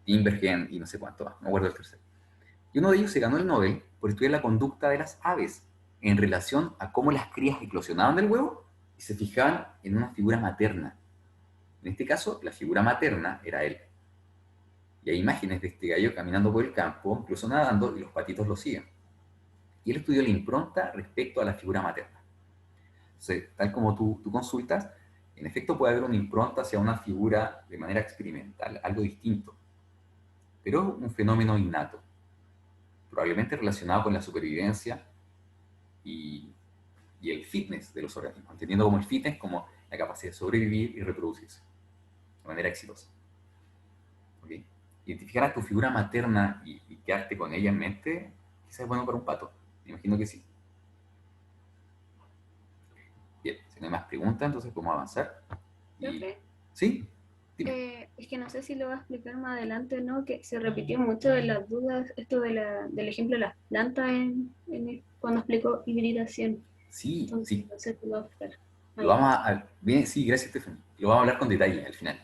Timbergen y no sé cuánto más, no me acuerdo del tercero. Y uno de ellos se ganó el Nobel por estudiar la conducta de las aves en relación a cómo las crías eclosionaban del huevo y se fijaban en una figura materna. En este caso, la figura materna era él. Y hay imágenes de este gallo caminando por el campo, incluso nadando, y los patitos lo siguen. Y él estudió la impronta respecto a la figura materna. Entonces, tal como tú consultas, en efecto puede haber una impronta hacia una figura de manera experimental, algo distinto. Pero es un fenómeno innato, probablemente relacionado con la supervivencia y el fitness de los organismos, entendiendo como el fitness como la capacidad de sobrevivir y reproducirse de manera exitosa. ¿Okay? Identificar a tu figura materna y quedarte con ella en mente, quizás es bueno para un pato. Me imagino que sí. Bien, si no hay más preguntas, entonces podemos avanzar. ¿Sí?
Es que no sé si lo va a explicar más adelante, ¿no? Que se repitió mucho de las dudas, esto del ejemplo de las plantas cuando explicó hibridación.
Sí,
entonces,
sí.
No sé si lo va a explicar.
Lo vamos bien, sí, gracias, Stephanie. Lo vamos a hablar con detalle al final.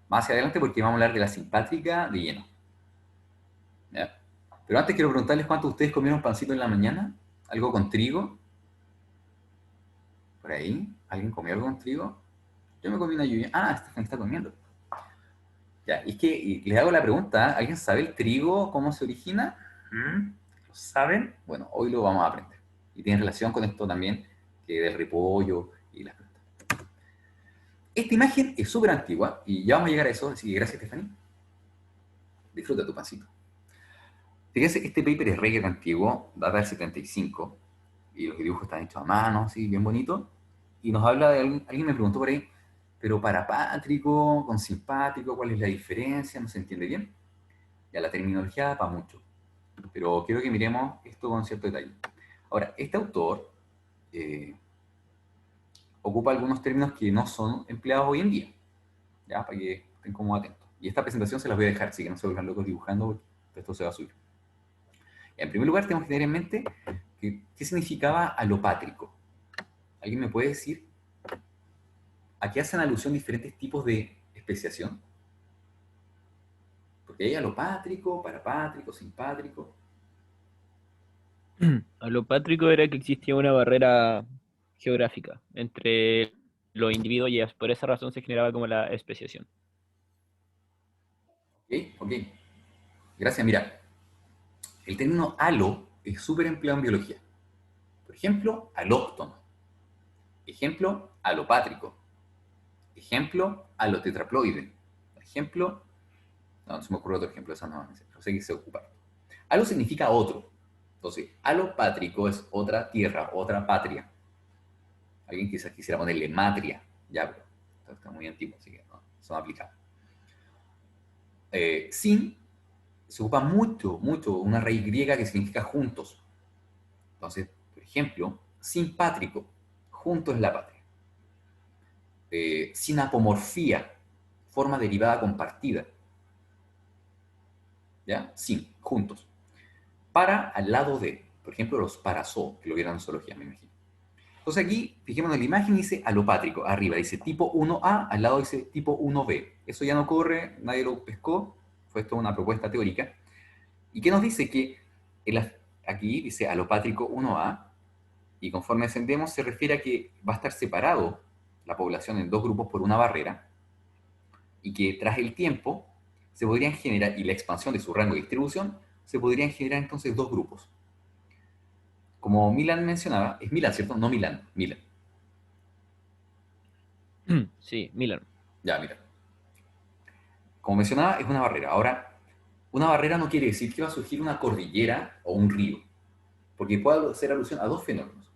Más hacia adelante porque vamos a hablar de la simpátrica de lleno. ¿Ya? Pero antes quiero preguntarles cuántos de ustedes comieron pancito en la mañana. ¿Algo con trigo? ¿Por ahí? ¿Alguien comió algo con trigo? Yo me comí una lluvia. Ah, Stephanie está comiendo. Ya, es que les hago la pregunta. ¿Alguien sabe el trigo, cómo se origina? ¿Lo saben? Bueno, hoy lo vamos a aprender. Y tiene relación con esto también que del repollo y las plantas. Esta imagen es súper antigua y ya vamos a llegar a eso, así que gracias, Stephanie. Disfruta tu pancito. Fíjense que este paper es re antiguo, data del 75, y los dibujos están hechos a mano, así, bien bonito. Y nos habla de alguien me preguntó por ahí, pero parapátrico, con simpátrico, ¿cuál es la diferencia? No se entiende bien. Ya la terminología da para mucho. Pero quiero que miremos esto con cierto detalle. Ahora, este autor ocupa algunos términos que no son empleados hoy en día, ¿ya? Para que estén como atentos. Y esta presentación se las voy a dejar, así que no se vuelvan locos dibujando, porque esto se va a subir. En primer lugar, tenemos que tener en mente qué significaba alopátrico. ¿Alguien me puede decir a qué hacen alusión diferentes tipos de especiación? Porque hay alopátrico, parapátrico, simpátrico.
Alopátrico era que existía una barrera geográfica entre los individuos y por esa razón se generaba como la especiación.
Ok. Gracias, mira. El término alo es súper empleado en biología. Por ejemplo, alóctono. Ejemplo, alopátrico. Ejemplo, alotetraploide. Ejemplo, no se me ocurre otro ejemplo, esa no sé que se ocupa. Alo significa otro. Entonces, alopátrico es otra tierra, otra patria. Alguien quizás quisiera ponerle matria, ya, pero está muy antiguo, así que no, eso no aplica. Sin se ocupa mucho, una raíz griega que significa juntos. Entonces, por ejemplo, simpátrico, junto es la patria. Sinapomorfía, forma derivada compartida. ¿Ya? Sin, juntos. Para, al lado de, por ejemplo, los parazo, que lo vieron en zoología, me imagino. Entonces aquí, fijémonos en la imagen, dice alopátrico, arriba dice tipo 1A, al lado dice tipo 1B. Eso ya no corre, nadie lo pescó, fue esto una propuesta teórica. ¿Y qué nos dice? Que aquí dice alopátrico 1A, y conforme ascendemos se refiere a que va a estar separado la población en dos grupos por una barrera, y que tras el tiempo se podrían generar, y la expansión de su rango de distribución, se podrían generar entonces dos grupos. Como Milan mencionaba, es Milan, ¿cierto? No Milán, Milan.
Sí, Milan.
Ya, mira. Como mencionaba, es una barrera. Ahora, una barrera no quiere decir que va a surgir una cordillera o un río, porque puede hacer alusión a dos fenómenos.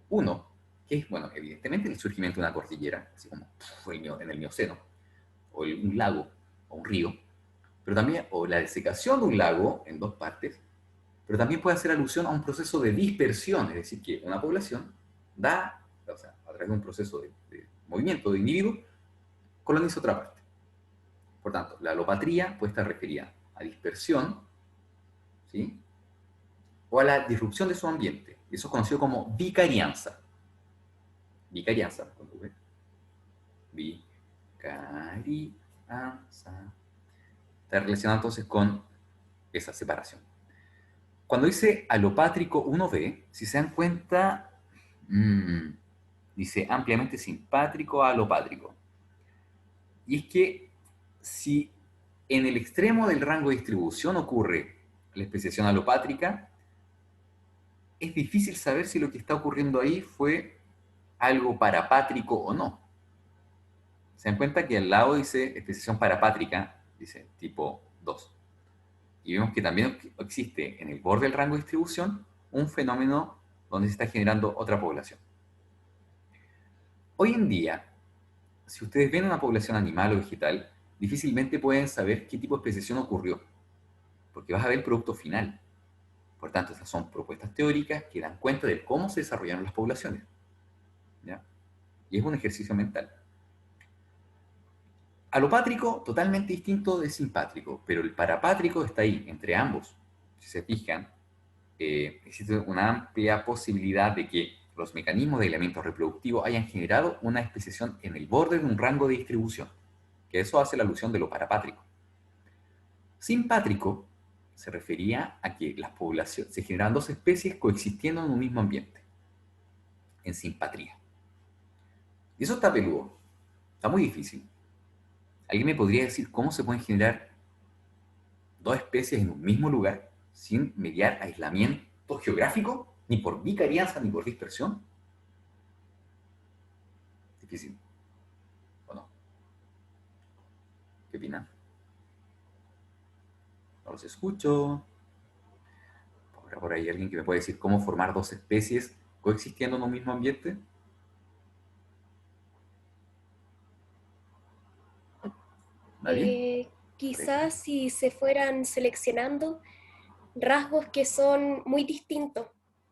Uno, que es, bueno, evidentemente el surgimiento de una cordillera, así como en el Mioceno, o un lago o un río, pero también, o la desecación de un lago en dos partes, pero también puede hacer alusión a un proceso de dispersión, es decir, que una población a través de un proceso de movimiento de individuos, coloniza otra parte. Por tanto, la alopatría puede estar referida a dispersión, ¿sí? O a la disrupción de su ambiente. Eso es conocido como vicarianza. Vicarianza, cuando ve. Vicarianza. Está relacionado entonces con esa separación. Cuando dice alopátrico 1B, si se dan cuenta, dice ampliamente simpátrico a alopátrico. Y es que si en el extremo del rango de distribución ocurre la especiación alopátrica, es difícil saber si lo que está ocurriendo ahí fue algo parapátrico o no. Se dan cuenta que al lado dice especiación parapátrica, dice tipo 2. Y vemos que también existe en el borde del rango de distribución un fenómeno donde se está generando otra población. Hoy en día, si ustedes ven una población animal o vegetal, difícilmente pueden saber qué tipo de especiación ocurrió, porque vas a ver el producto final. Por tanto, estas son propuestas teóricas que dan cuenta de cómo se desarrollaron las poblaciones. ¿Ya? Y es un ejercicio mental. Alopátrico, totalmente distinto de simpátrico, pero el parapátrico está ahí, entre ambos. Si se fijan, existe una amplia posibilidad de que los mecanismos de aislamiento reproductivo hayan generado una especiación en el borde de un rango de distribución, que eso hace la alusión de lo parapátrico. Simpátrico se refería a que las poblaciones se generaban dos especies coexistiendo en un mismo ambiente, en simpatría. Y eso está peludo, está muy difícil. ¿Alguien me podría decir cómo se pueden generar dos especies en un mismo lugar sin mediar aislamiento geográfico, ni por vicarianza, ni por dispersión? Difícil. ¿O no? ¿Qué opinan? No los escucho. ¿Habrá por ahí alguien que me puede decir cómo formar dos especies coexistiendo en un mismo ambiente? ¿Nadie?
Quizás si se fueran seleccionando rasgos que son muy distintos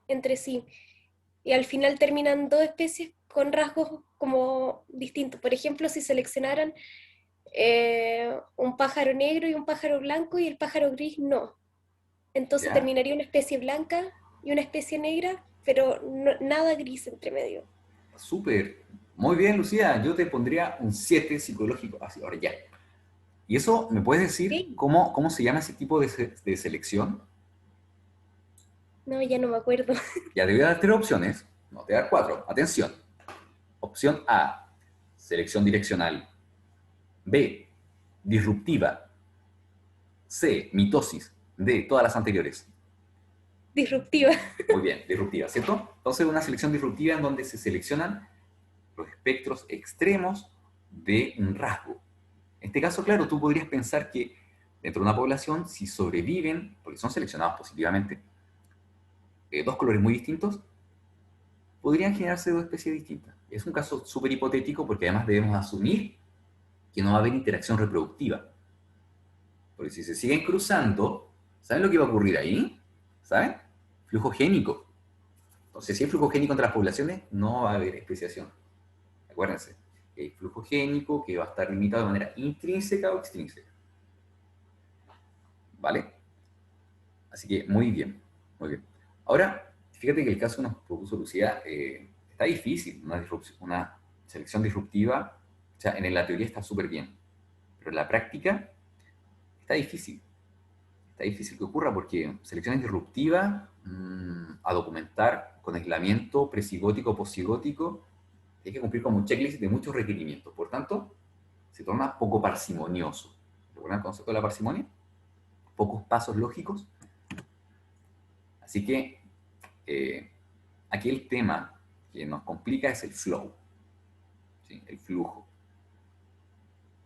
entre sí y al final terminan dos especies con rasgos como distintos. Por ejemplo, si seleccionaran un pájaro negro y un pájaro blanco y el pájaro gris no. Entonces
¿Ya?
terminaría una especie blanca y una especie negra, pero nada gris entre medio.
Súper. Muy bien, Lucía. Yo te pondría un 7 psicológico. Así, ahora ya. ¿Y eso me puedes decir
Sí.
cómo se llama ese tipo de selección?
No, ya no me acuerdo.
Ya te voy a dar 3 opciones. No, te voy a dar 4. Atención. Opción A, selección direccional. B, disruptiva. C, mitosis. D, todas las anteriores.
Disruptiva.
Muy bien, disruptiva, ¿cierto? Entonces, una selección disruptiva en donde se seleccionan los espectros extremos de un rasgo. En este caso, claro, tú podrías pensar que dentro de una población, si sobreviven, porque son seleccionados positivamente, dos colores muy distintos, podrían generarse dos especies distintas. Es un caso súper hipotético porque además debemos asumir que no va a haber interacción reproductiva. Porque si se siguen cruzando, ¿saben lo que va a ocurrir ahí? ¿Saben? Flujo génico. Entonces, si hay flujo génico entre las poblaciones, no va a haber especiación. Acuérdense, hay flujo génico que va a estar limitado de manera intrínseca o extrínseca. ¿Vale? Así que muy bien, muy bien. Ahora, fíjate que el caso que nos propuso Lucía está difícil, una selección disruptiva, o sea, en la teoría está súper bien, pero en la práctica está difícil. Está difícil que ocurra porque selecciones disruptivas a documentar con aislamiento presigótico o posigótico hay que cumplir con un checklist de muchos requerimientos. Por tanto, se torna poco parsimonioso. ¿Recuerdan el concepto de la parsimonia? Pocos pasos lógicos. Así que aquí el tema que nos complica es el flow, ¿sí? El flujo.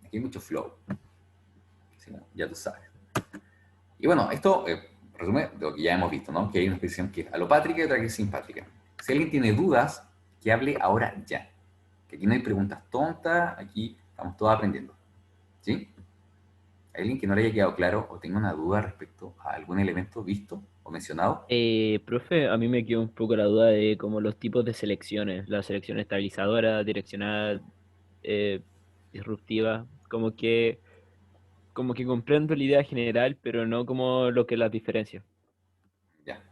Aquí hay mucho flow, ¿sí? Ya tú sabes. Y bueno, esto resume de lo que ya hemos visto, ¿no? Que hay una expresión que es alopátrica y otra que es simpátrica. Si alguien tiene dudas, que hable ahora ya. Que aquí no hay preguntas tontas, aquí estamos todos aprendiendo. ¿Sí? ¿Hay alguien que no le haya quedado claro o tenga una duda respecto a algún elemento visto o mencionado?
Profe, a mí me quedó un poco la duda de como los tipos de selecciones, la selección estabilizadora, direccional, disruptiva, como que comprendo la idea general, pero no como lo que las diferencia.
Ya.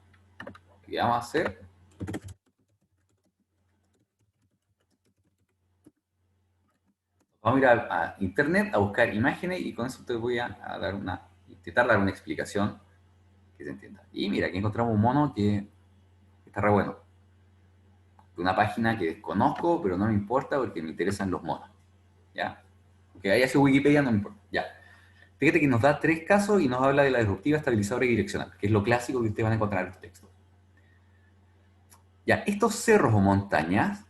¿Qué vamos a hacer? Vamos a ir a internet a buscar imágenes y con eso te voy a dar intentar dar una explicación que se entienda. Y mira, aquí encontramos un mono que está re bueno. De una página que desconozco, pero no me importa porque me interesan los monos. ¿Ya? Aunque haya sido Wikipedia, no me importa. Ya. Fíjate que nos da 3 casos y nos habla de la disruptiva, estabilizadora y direccional, que es lo clásico que ustedes van a encontrar en los textos. Ya, estos cerros o montañas,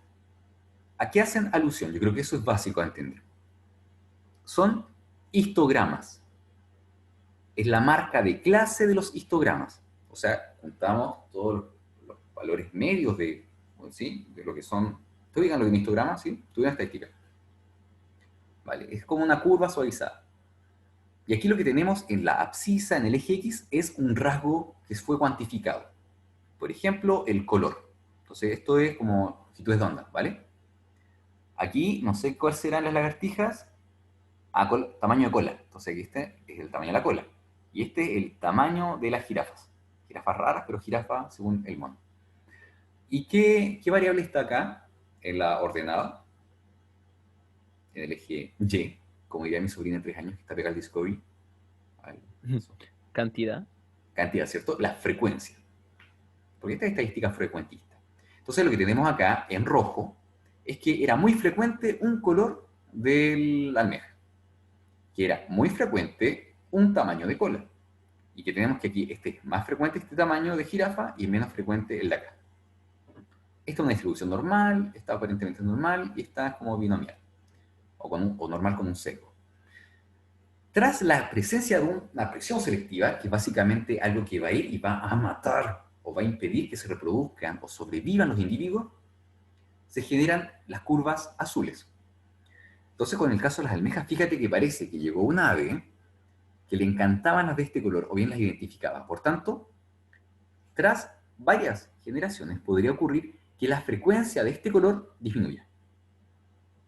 ¿a qué hacen alusión? Yo creo que eso es básico a entender. Son histogramas. Es la marca de clase de los histogramas. O sea, juntamos todos los valores medios de, ¿sí? De lo que son. ¿Ustedes digan lo que es un histograma? ¿Sí? Estudian estadística. Vale, es como una curva suavizada. Y aquí lo que tenemos en la abscisa, en el eje X, es un rasgo que fue cuantificado. Por ejemplo, el color. Entonces, esto es como longitudes de onda, ¿vale? Aquí, no sé cuáles serán las lagartijas. Tamaño de cola. Entonces, aquí este es el tamaño de la cola. Y este es el tamaño de las jirafas. Jirafas raras, pero jirafas según el mono. ¿Y qué variable está acá en la ordenada? En el eje Y, como diría mi sobrina de 3 años, que está pegada al Discovery.
Cantidad.
Cantidad, ¿cierto? La frecuencia. Porque esta es estadística frecuentista. Entonces lo que tenemos acá en rojo es que era muy frecuente un color del almeja, que era muy frecuente un tamaño de cola, y que tenemos que aquí este es más frecuente este tamaño de jirafa y menos frecuente el de acá. Esta es una distribución normal, esta aparentemente normal, y esta es como binomial, o normal con un sesgo. Tras la presencia de una presión selectiva, que es básicamente algo que va a ir y va a matar o va a impedir que se reproduzcan o sobrevivan los individuos, se generan las curvas azules. Entonces, con el caso de las almejas, fíjate que parece que llegó un ave que le encantaban las de este color, o bien las identificaba. Por tanto, tras varias generaciones podría ocurrir que la frecuencia de este color disminuya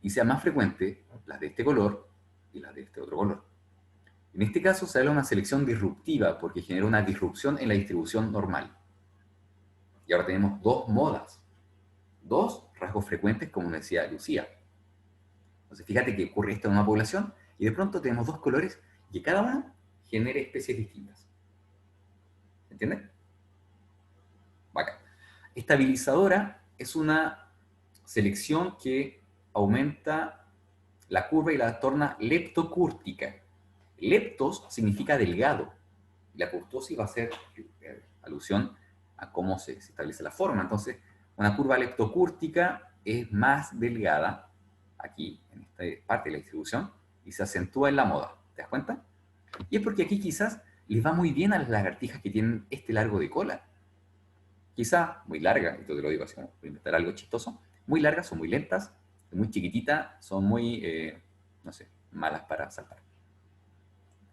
y sea más frecuente las de este color y las de este otro color. En este caso se habla de una selección disruptiva porque genera una disrupción en la distribución normal. Y ahora tenemos dos modas, dos rasgos frecuentes, como decía Lucía. Entonces fíjate que ocurre esto en una población y de pronto tenemos dos colores que cada uno genere especies distintas. ¿Se entiende? Bacán. Estabilizadora es una selección que aumenta la curva y la torna leptocúrtica. Leptos significa delgado. Y la curtosis va a ser alusión a cómo se establece la forma. Entonces, una curva leptocúrtica es más delgada, aquí, en esta parte de la distribución, y se acentúa en la moda. ¿Te das cuenta? Y es porque aquí quizás les va muy bien a las lagartijas que tienen este largo de cola. Quizá muy larga, esto te lo digo así como por inventar algo chistoso, muy largas, son muy lentas, muy chiquititas, son muy, no sé, malas para saltar.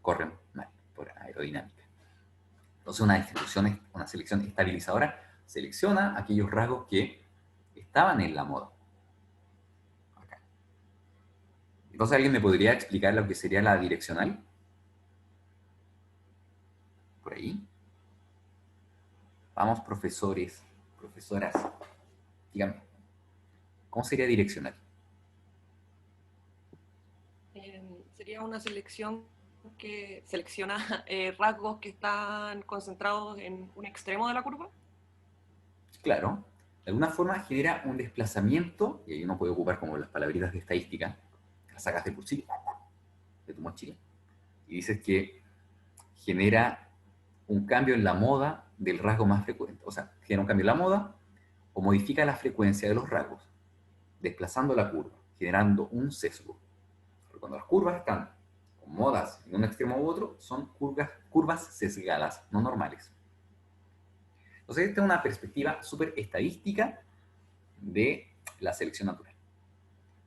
Corren mal por aerodinámica. Entonces una distribución, una selección estabilizadora selecciona aquellos rasgos que estaban en la moda. Acá. Entonces, ¿alguien me podría explicar lo que sería la direccional? Por ahí. Vamos, profesores, profesoras. Díganme, ¿cómo sería direccional?
Sería una selección que selecciona rasgos que están concentrados en un extremo de la curva.
Claro. De alguna forma genera un desplazamiento, y ahí uno puede ocupar como las palabritas de estadística, las sacas de bolsillo, de tu mochila, y dices que genera un cambio en la moda del rasgo más frecuente. O sea, genera un cambio en la moda o modifica la frecuencia de los rasgos, desplazando la curva, generando un sesgo. Porque cuando las curvas están con modas en un extremo u otro, son curvas sesgadas, no normales. Entonces, esta es una perspectiva súper estadística de la selección natural.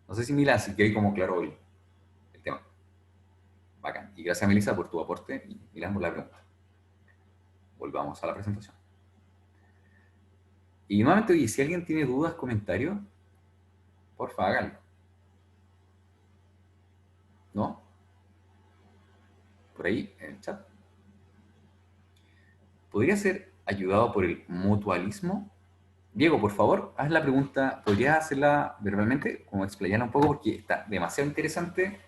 No sé si Mila, si quedó como claro hoy el tema. Bacán. Y gracias, Melissa, por tu aporte y Mila, por la pregunta. Volvamos a la presentación. Y nuevamente, oye, si alguien tiene dudas, comentarios, porfa, háganlo. ¿No? Por ahí, en el chat. ¿Podría ser ayudado por el mutualismo? Diego, por favor, haz la pregunta. ¿Podrías hacerla verbalmente? Como explayarla un poco, porque está demasiado interesante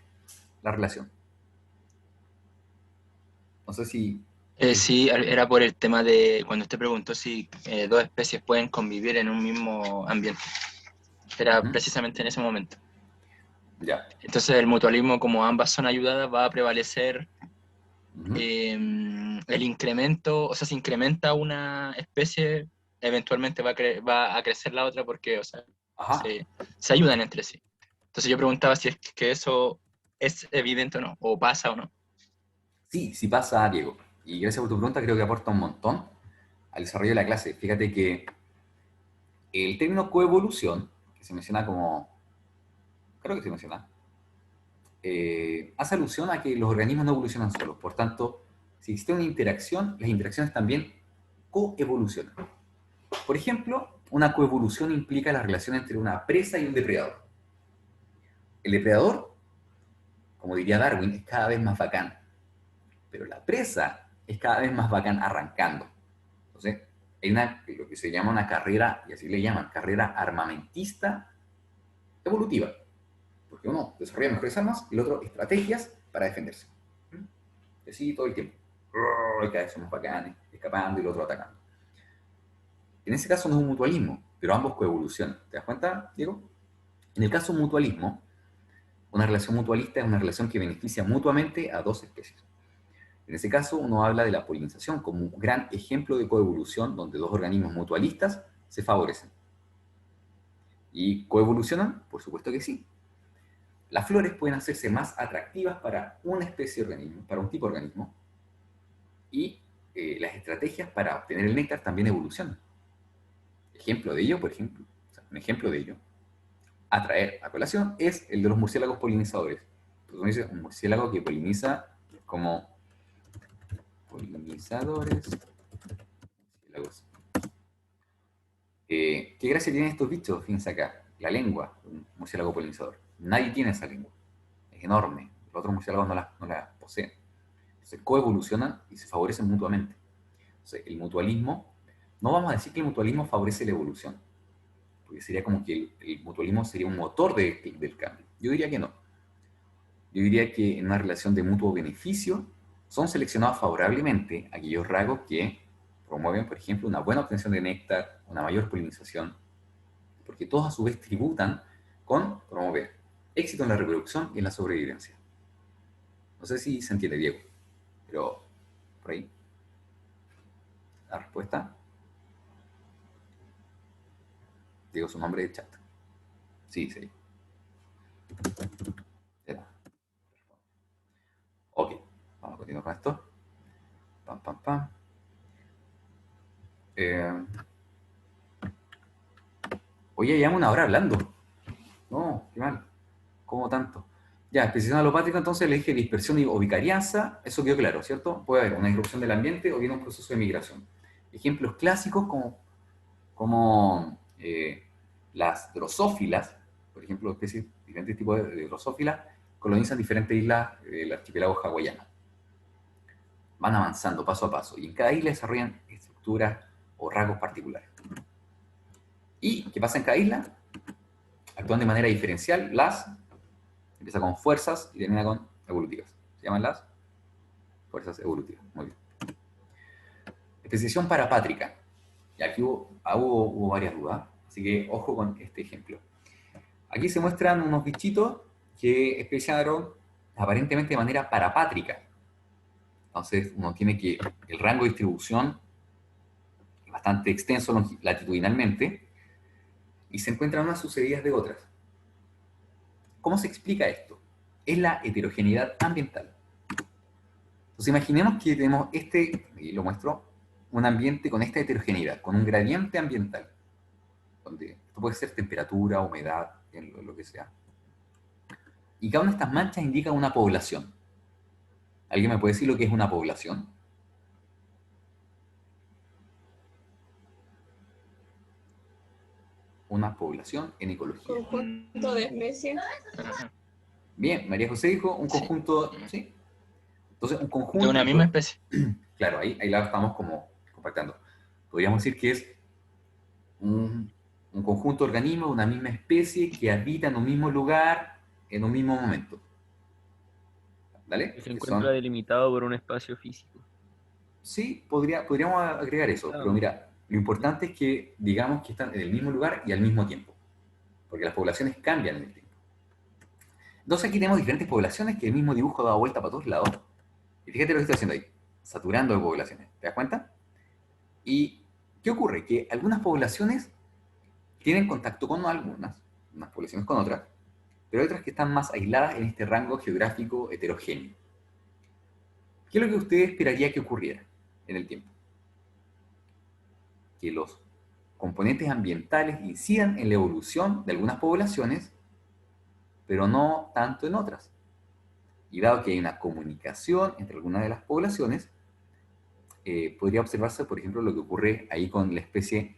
la relación. No sé si...
Sí, era por el tema de cuando usted preguntó si dos especies pueden convivir en un mismo ambiente. Era precisamente en ese momento.
Ya.
Entonces el mutualismo, como ambas son ayudadas, va a prevalecer el incremento, o sea, si incrementa una especie, eventualmente va a crecer la otra porque, o sea, se ayudan entre sí. Entonces yo preguntaba si es que eso es evidente o no, o pasa o no.
Sí, sí pasa, Diego. Y gracias por tu pregunta, creo que aporta un montón al desarrollo de la clase. Fíjate que el término coevolución, que se menciona como, creo que se menciona, hace alusión a que los organismos no evolucionan solos. Por tanto, si existe una interacción, las interacciones también coevolucionan. Por ejemplo, una coevolución implica la relación entre una presa y un depredador. El depredador, como diría Darwin, es cada vez más bacán, pero la presa es cada vez más bacán arrancando. Entonces, hay lo que se llama una carrera, y así le llaman, carrera armamentista evolutiva. Porque uno desarrolla mejores armas y el otro estrategias para defenderse. Y así todo el tiempo. Cada vez somos bacanes, escapando y el otro atacando. En ese caso no es un mutualismo, pero ambos coevolucionan. ¿Te das cuenta, Diego? En el caso de un mutualismo, una relación mutualista es una relación que beneficia mutuamente a dos especies. En ese caso, uno habla de la polinización como un gran ejemplo de coevolución donde dos organismos mutualistas se favorecen. ¿Y coevolucionan? Por supuesto que sí. Las flores pueden hacerse más atractivas para una especie de organismo, para un tipo de organismo, y las estrategias para obtener el néctar también evolucionan. Ejemplo de ello, por ejemplo, o sea, un ejemplo de ello, a traer a colación, es el de los murciélagos polinizadores. Entonces uno dice, un murciélago que poliniza como polinizadores, murciélagos. ¿Qué gracia tienen estos bichos? Fíjense acá, la lengua, un murciélago polinizador. Nadie tiene esa lengua, es enorme, los otros murciélagos no la poseen. Entonces coevolucionan y se favorecen mutuamente. Entonces el mutualismo, no vamos a decir que el mutualismo favorece la evolución, porque sería como que el mutualismo sería un motor del cambio. Yo diría que no. Yo diría que en una relación de mutuo beneficio son seleccionados favorablemente aquellos rasgos que promueven, por ejemplo, una buena obtención de néctar, una mayor polinización, porque todos a su vez tributan con promover éxito en la reproducción y en la sobrevivencia. No sé si se entiende, Diego, pero por ahí. La respuesta. Digo su nombre de chat. Sí, sí. Ok, vamos a continuar con esto. Pam, pam, pam. Oye, llevamos una hora hablando. No, qué mal. ¿Cómo tanto? Ya, especiación alopátrica, entonces le dije dispersión o vicarianza. Eso quedó claro, ¿cierto? Puede haber una disrupción del ambiente o bien un proceso de migración. Ejemplos clásicos como las drosófilas, por ejemplo, especies, diferentes tipos de drosófilas, colonizan diferentes islas del archipiélago hawaiano. Van avanzando paso a paso y en cada isla desarrollan estructuras o rasgos particulares. ¿Y qué pasa en cada isla? Actúan de manera diferencial. Empieza con fuerzas y termina con evolutivas. Se llaman las fuerzas evolutivas. Muy bien. Especiación parapátrica. Y aquí hubo varias dudas, así que ojo con este ejemplo. Aquí se muestran unos bichitos que especiaron aparentemente de manera parapátrica. Entonces uno tiene que el rango de distribución es bastante extenso latitudinalmente y se encuentran unas sucedidas de otras. ¿Cómo se explica esto? Es la heterogeneidad ambiental. Entonces imaginemos que tenemos y lo muestro, un ambiente con esta heterogeneidad, con un gradiente ambiental, donde esto puede ser temperatura, humedad, lo que sea. Y cada una de estas manchas indica una población. ¿Alguien me puede decir lo que es una población? Una población en ecología.
Conjunto de especies.
Bien, María José dijo un conjunto, ¿sí? Entonces, un conjunto...
De una misma especie.
Claro, ahí la estamos como compactando. Podríamos decir que es un conjunto de organismos, una misma especie que habita en un mismo lugar, en un mismo momento. ¿Vale?
Se encuentra delimitado por un espacio físico.
Sí, podríamos agregar eso, claro. Pero mira, lo importante es que digamos que están en el mismo lugar y al mismo tiempo, porque las poblaciones cambian en el tiempo. Entonces aquí tenemos diferentes poblaciones que el mismo dibujo da vuelta para todos lados. Y fíjate lo que estoy haciendo ahí, saturando de poblaciones, ¿te das cuenta? ¿Y qué ocurre? Que algunas poblaciones tienen contacto con unas poblaciones con otras, pero hay otras que están más aisladas en este rango geográfico heterogéneo. ¿Qué es lo que usted esperaría que ocurriera en el tiempo? Que los componentes ambientales incidan en la evolución de algunas poblaciones, pero no tanto en otras. Y dado que hay una comunicación entre algunas de las poblaciones, podría observarse, por ejemplo, lo que ocurre ahí con la especie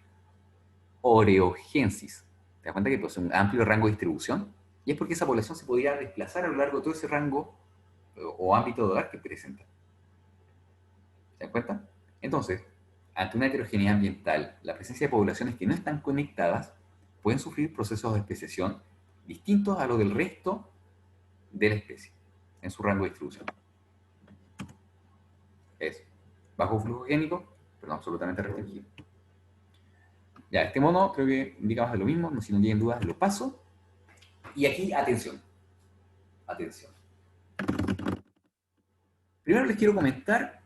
Oreogensis. ¿Te das cuenta que posee un amplio rango de distribución? Y es porque esa población se podría desplazar a lo largo de todo ese rango o ámbito de hogar que presenta. ¿Se dan cuenta? Entonces, ante una heterogeneidad ambiental, la presencia de poblaciones que no están conectadas pueden sufrir procesos de especiación distintos a los del resto de la especie en su rango de distribución. Es bajo flujo génico, pero no absolutamente restringido. Ya, este mono creo que indica más de lo mismo, si no tienen dudas lo paso. Y aquí, atención. Atención. Primero les quiero comentar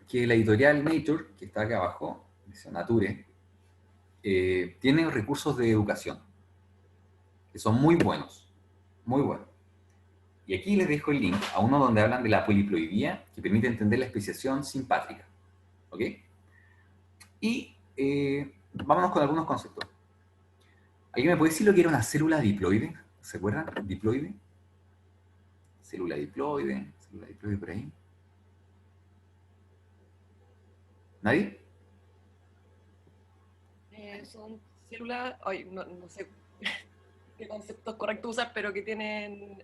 que la editorial Nature, que está acá abajo, dice Nature, tiene recursos de educación. que son muy buenos, muy buenos. Y aquí les dejo el link a uno donde hablan de la poliploidía, que permite entender la especiación simpátrica. ¿Ok? Y vámonos con algunos conceptos. ¿Alguien me puede decir lo que era una célula diploide? ¿Se acuerdan? Diploide. Célula diploide por ahí. ¿Nadie?
Son células, no sé qué concepto es correcto usar, pero que tienen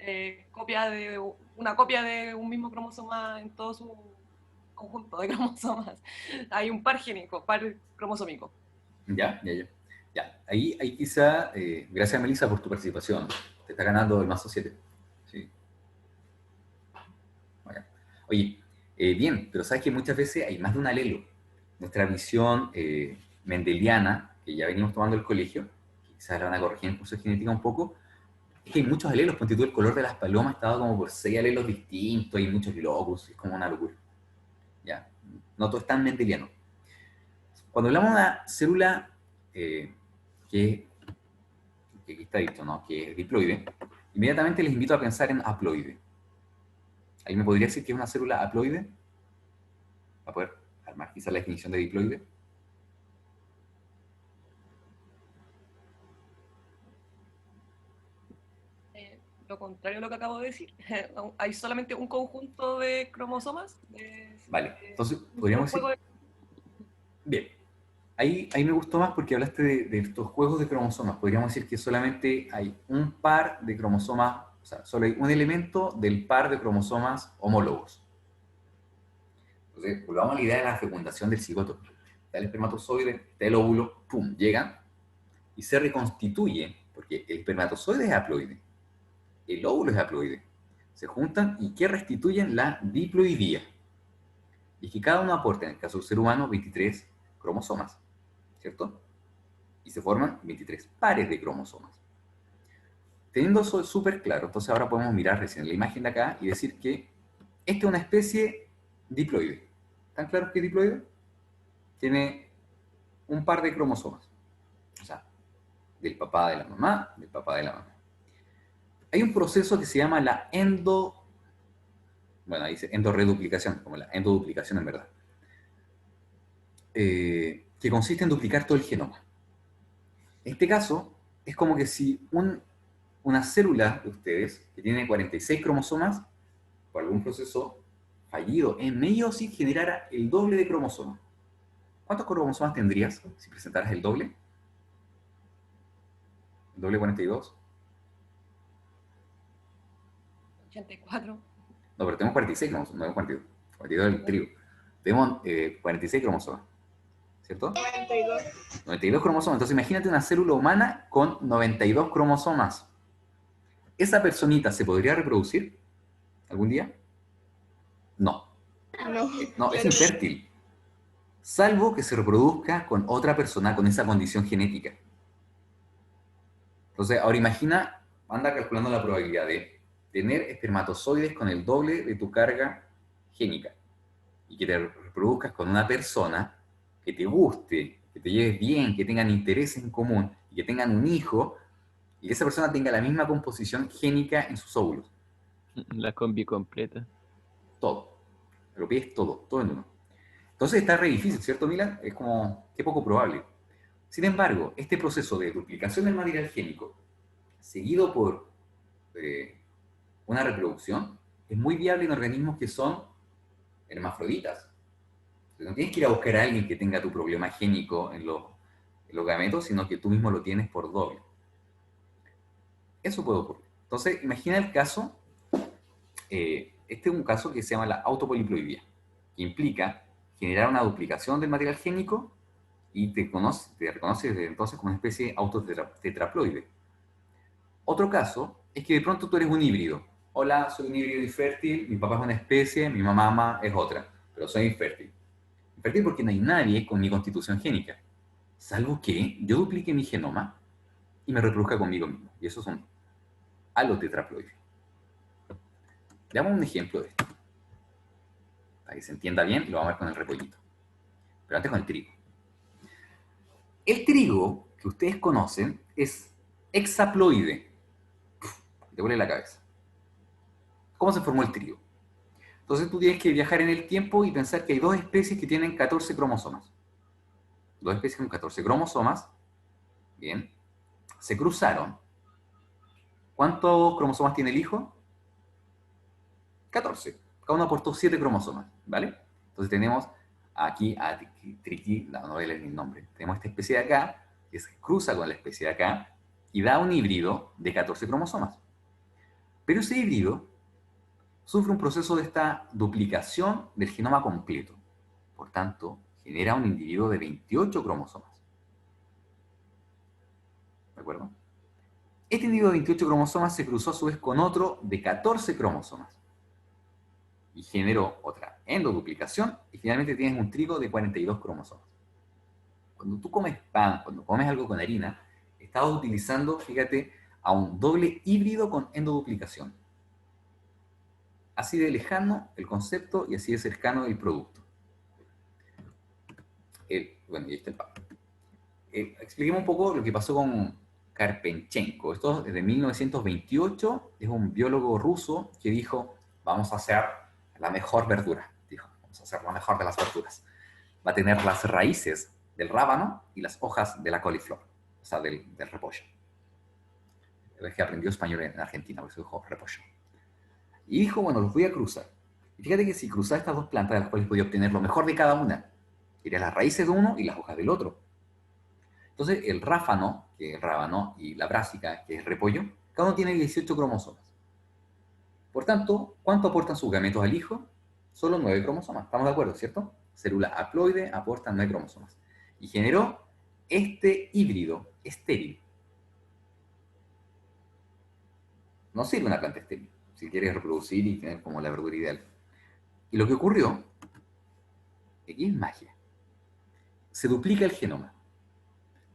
una copia de un mismo cromosoma en todo su conjunto de cromosomas. Hay un par génico, par cromosómico.
Ya. Ahí quizá, gracias Melissa por tu participación. Te está ganando el mazo 7. Sí. Bueno. Oye, bien, pero sabes que muchas veces hay más de un alelo. Nuestra visión mendeliana, que ya venimos tomando el colegio, quizás la van a corregir en curso de genética un poco, es que hay muchos alelos. Ponte tú, el color de las palomas estaba como por 6 alelos distintos, hay muchos locus, es como una locura. ¿Ya? No todo es tan mendeliano. Cuando hablamos de una célula que aquí está dicho, ¿no? Que es diploide, inmediatamente les invito a pensar en haploide. ¿Alguien me podría decir que es una célula haploide? Para poder armar quizá la definición de diploide.
Lo contrario a lo que acabo de decir. Hay solamente un conjunto de cromosomas.
Vale, entonces podríamos decir... Bien, ahí me gustó más porque hablaste de estos juegos de cromosomas. Podríamos decir que solamente hay un par de cromosomas, o sea, solo hay un elemento del par de cromosomas homólogos. Entonces, volvamos a la idea de la fecundación del cigoto. Está el espermatozoide, está el óvulo, ¡pum!, llegan y se reconstituyen, porque el espermatozoide es haploide, el óvulo es haploide. Se juntan y ¿qué restituyen? La diploidía. Y es que cada uno aporta, en el caso del ser humano, 23 cromosomas, ¿cierto? Y se forman 23 pares de cromosomas. Teniendo eso súper claro, entonces ahora podemos mirar recién la imagen de acá y decir que esta es una especie diploide. ¿Están claros que es diploide? Tiene un par de cromosomas. O sea, del papá de la mamá, del papá de la mamá. Hay un proceso que se llama la ahí dice endorreduplicación, como la endoduplicación en verdad, que consiste en duplicar todo el genoma. En este caso, es como que si una célula de ustedes, que tiene 46 cromosomas, por algún proceso fallido en meiosis, generara el doble de cromosomas. ¿Cuántos cromosomas tendrías si presentaras el doble? ¿El doble 42?
84.
No, pero tenemos 46 cromosomas, no 42. 42 es el trigo. Tenemos 46 cromosomas, ¿cierto?
92.
92 cromosomas. Entonces imagínate una célula humana con 92 cromosomas. ¿Esa personita se podría reproducir algún día? No. No, es infértil. Salvo que se reproduzca con otra persona con esa condición genética. Entonces, ahora imagina, anda calculando la probabilidad de tener espermatozoides con el doble de tu carga génica y que te reproduzcas con una persona que te guste, que te lleves bien, que tengan intereses en común y que tengan un hijo y que esa persona tenga la misma composición génica en sus óvulos.
La combi completa.
Todo. Lo pides todo en uno. Entonces está re difícil, ¿cierto, Milan? Es como, qué poco probable. Sin embargo, este proceso de duplicación del material génico, seguido por una reproducción, es muy viable en organismos que son hermafroditas. Entonces, no tienes que ir a buscar a alguien que tenga tu problema génico en los gametos, sino que tú mismo lo tienes por doble. Eso puede ocurrir. Entonces, imagina el caso, este es un caso que se llama la autopoliploidía, que implica generar una duplicación del material génico y te reconoce desde entonces como una especie de autotetraploide. Otro caso es que de pronto tú eres un híbrido. Hola, soy un híbrido infértil, mi papá es una especie, mi mamá es otra, pero soy infértil. Infértil porque no hay nadie con mi constitución génica, salvo que yo duplique mi genoma y me reproduzca conmigo mismo. Y eso es un alotetraploide. Veamos un ejemplo de esto. Para que se entienda bien, lo vamos a ver con el repollito. Pero antes con el trigo. El trigo que ustedes conocen es hexaploide. te vuele la cabeza. ¿Cómo se formó el trío? Entonces tú tienes que viajar en el tiempo y pensar que hay dos especies que tienen 14 cromosomas. Dos especies con 14 cromosomas, bien, se cruzaron. ¿Cuántos cromosomas tiene el hijo? 14. Cada uno aportó 7 cromosomas, ¿vale? Entonces tenemos aquí a Triqui, no voy a leer ni el nombre. Tenemos esta especie de acá, que se cruza con la especie de acá, y da un híbrido de 14 cromosomas. Pero ese híbrido sufre un proceso de esta duplicación del genoma completo. Por tanto, genera un individuo de 28 cromosomas. ¿De acuerdo? Este individuo de 28 cromosomas se cruzó a su vez con otro de 14 cromosomas. Y generó otra endoduplicación y finalmente tienes un trigo de 42 cromosomas. Cuando tú comes pan, cuando comes algo con harina, estás utilizando, fíjate, a un doble híbrido con endoduplicación. Así de lejano el concepto y así de cercano el producto. Bueno, y ahí está el pan. Expliquemos un poco lo que pasó con Karpenchenko. Esto desde 1928, es un biólogo ruso que dijo, vamos a hacer la mejor verdura. Dijo, vamos a hacer la mejor de las verduras. Va a tener las raíces del rábano y las hojas de la coliflor, o sea, del repollo. Es que aprendió español en Argentina, por eso dijo repollo. Y dijo, bueno, los voy a cruzar. Y fíjate que si cruzaba estas dos plantas, de las cuales podía obtener lo mejor de cada una, serían las raíces de uno y las hojas del otro. Entonces, el ráfano, que es el rábano, y la brásica, que es el repollo, cada uno tiene 18 cromosomas. Por tanto, ¿cuánto aportan sus gametos al hijo? Solo 9 cromosomas. ¿Estamos de acuerdo, cierto? Célula haploide aporta 9 cromosomas. Y generó este híbrido estéril. No sirve una planta estéril, si quieres reproducir y tener como la verdura ideal. Y lo que ocurrió, aquí es magia. Se duplica el genoma.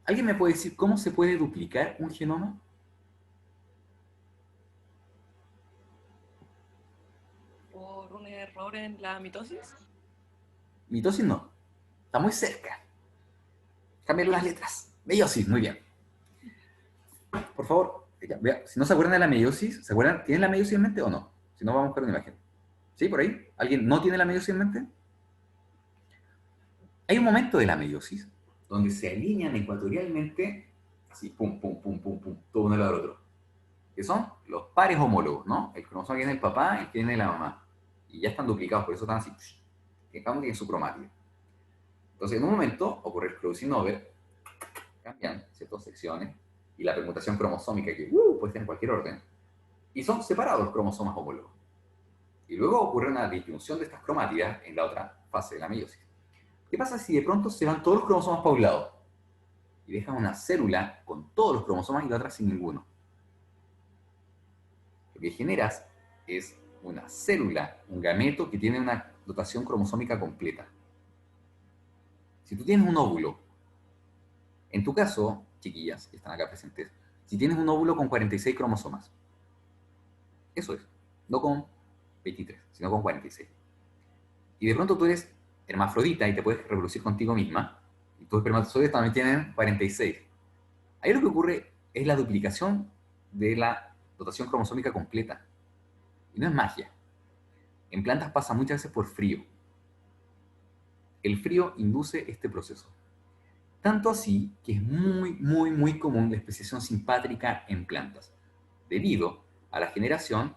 ¿Alguien me puede decir cómo se puede duplicar un genoma?
¿Por un error en la mitosis?
Mitosis no. Está muy cerca. Cámbiale unas letras. Meiosis, muy bien. Por favor, si no se acuerdan de la meiosis, ¿se acuerdan? ¿Tienen la meiosis en mente o no? Si no, vamos a buscar una imagen. ¿Sí? ¿Por ahí? ¿Alguien no tiene la meiosis en mente? Hay un momento de la meiosis donde se alinean ecuatorialmente, así, pum, pum, pum, pum, pum, todo uno al lado del otro. Que son los pares homólogos, ¿no? El cromosoma que viene del papá y el que viene de la mamá. Y ya están duplicados, por eso están así, que cada uno tiene su cromátido. Entonces, en un momento ocurre el crossing over, cambian ciertas secciones, y la permutación cromosómica, que puede estar en cualquier orden, y son separados los cromosomas homólogos. Y luego ocurre una disyunción de estas cromátidas en la otra fase de la meiosis. ¿Qué pasa si de pronto se van todos los cromosomas para un lado? Y dejan una célula con todos los cromosomas y la otra sin ninguno. Lo que generas es una célula, un gameto que tiene una dotación cromosómica completa. Si tú tienes un óvulo, en tu caso, chiquillas que están acá presentes, si tienes un óvulo con 46 cromosomas, eso es, no con 23, sino con 46. Y de pronto tú eres hermafrodita y te puedes reproducir contigo misma, y tus espermatozoides también tienen 46. Ahí lo que ocurre es la duplicación de la dotación cromosómica completa. Y no es magia. En plantas pasa muchas veces por frío. El frío induce este proceso. Tanto así que es muy, muy, muy común la especiación simpátrica en plantas, debido a la generación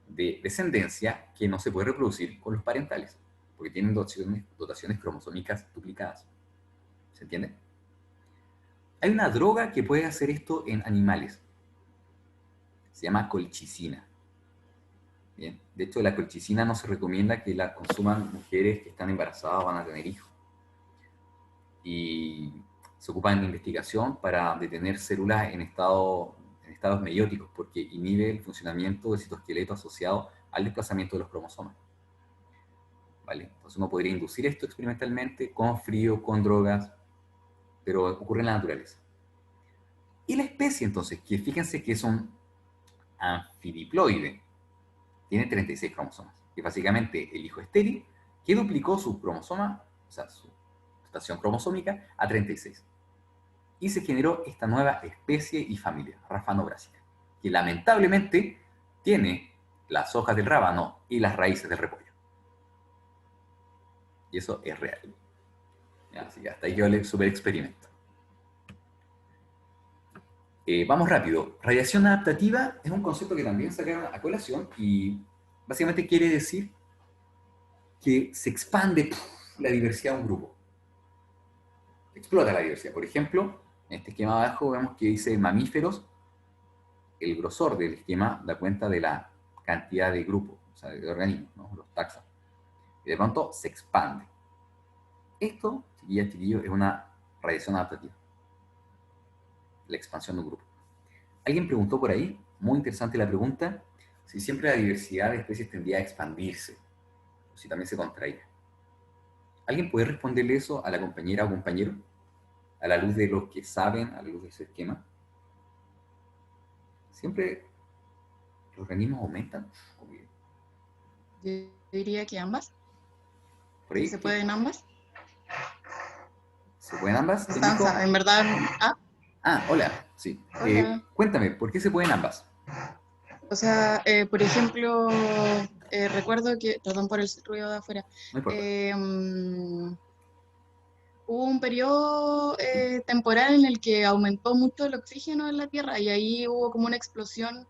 de descendencia que no se puede reproducir con los parentales, porque tienen dotaciones cromosómicas duplicadas. ¿Se entiende? Hay una droga que puede hacer esto en animales. Se llama colchicina. Bien. De hecho, la colchicina no se recomienda que la consuman mujeres que están embarazadas o van a tener hijos. Y se ocupa en investigación para detener células en estados meióticos, porque inhibe el funcionamiento del citoesqueleto asociado al desplazamiento de los cromosomas. ¿Vale? Entonces uno podría inducir esto experimentalmente con frío, con drogas, pero ocurre en la naturaleza. Y la especie, entonces, que fíjense que es un anfidiploide, tiene 36 cromosomas, que es básicamente el hijo estéril que duplicó su cromosoma, o sea, su dotación cromosómica, a 36. Y se generó esta nueva especie y familia, Raphanobrásica, que lamentablemente tiene las hojas del rábano y las raíces del repollo. Y eso es real. Así que hasta ahí yo le super experimento. Vamos rápido. Radiación adaptativa es un concepto que también sacaron a colación y básicamente quiere decir que se expande la diversidad de un grupo. Explota la diversidad. Por ejemplo, en este esquema abajo vemos que dice mamíferos. El grosor del esquema da cuenta de la cantidad de grupos, o sea, de organismos, ¿no? Los taxas. Y de pronto se expande. Esto, chiquillas, chiquillos, es una radiación adaptativa. La expansión de un grupo. Alguien preguntó por ahí, muy interesante la pregunta, si siempre la diversidad de especies tendía a expandirse, o si también se contraía. ¿Alguien puede responderle eso a la compañera o compañero? A la luz de los que saben, a la luz de ese esquema. ¿Siempre los organismos aumentan?
Yo diría que ambas.
¿Por ahí?
¿Se pueden ambas?
¿Se pueden ambas?
En verdad...
Hola, sí.
Hola.
Cuéntame, ¿por qué se pueden ambas?
O sea, por ejemplo, recuerdo que, perdón por el ruido de afuera,
No importa.
hubo un periodo temporal en el que aumentó mucho el oxígeno en la Tierra y ahí hubo como una explosión,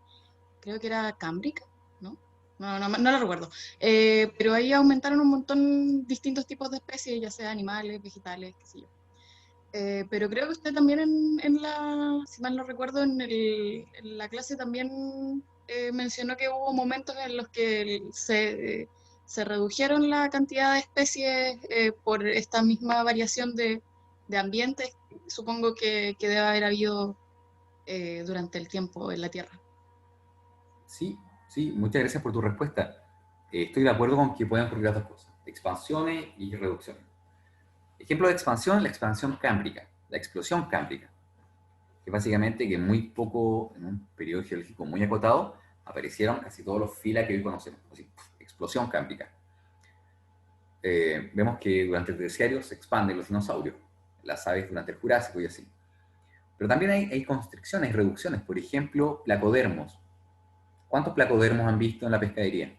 creo que era cámbrica, ¿no? No lo recuerdo. Pero ahí aumentaron un montón distintos tipos de especies, ya sea animales, vegetales, qué sé yo. Pero creo que usted también si mal no recuerdo, en la clase también mencionó que hubo momentos en los que se redujeron la cantidad de especies por esta misma variación de ambientes, supongo que debe haber habido durante el tiempo en la Tierra.
Sí, muchas gracias por tu respuesta. Estoy de acuerdo con que pueden ocurrir las dos cosas, expansiones y reducciones. Ejemplo de expansión, la expansión cámbrica, la explosión cámbrica, que básicamente que muy poco, en un periodo geológico muy acotado, aparecieron casi todos los filas que hoy conocemos, así, explosión cámbrica. Vemos que durante el terciario se expanden los dinosaurios, las aves durante el Jurásico y así. Pero también hay constricciones y reducciones, por ejemplo, placodermos. ¿Cuántos placodermos han visto en la pescadería?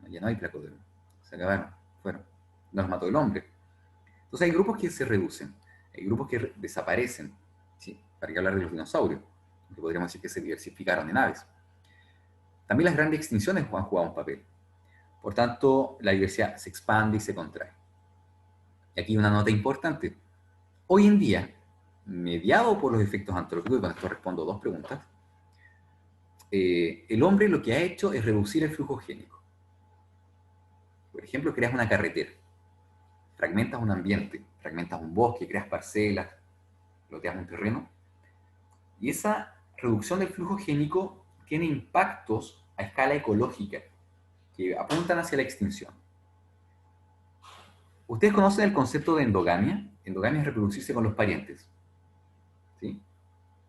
Ya no hay placodermos, se acabaron, fueron, nos mató el hombre. Entonces hay grupos que se reducen, hay grupos que desaparecen, ¿sí? Para que hablar de los dinosaurios, que podríamos decir que se diversificaron en aves. También las grandes extinciones han jugado un papel. Por tanto, la diversidad se expande y se contrae. Y aquí una nota importante. Hoy en día, mediado por los efectos antrópicos, y con esto respondo dos preguntas, el hombre lo que ha hecho es reducir el flujo génico. Por ejemplo, creas una carretera, fragmentas un ambiente, fragmentas un bosque, creas parcelas, loteas un terreno, y esa reducción del flujo génico tiene impactos a escala ecológica que apuntan hacia la extinción. ¿Ustedes conocen el concepto de endogamia? Endogamia es reproducirse con los parientes. ¿Sí?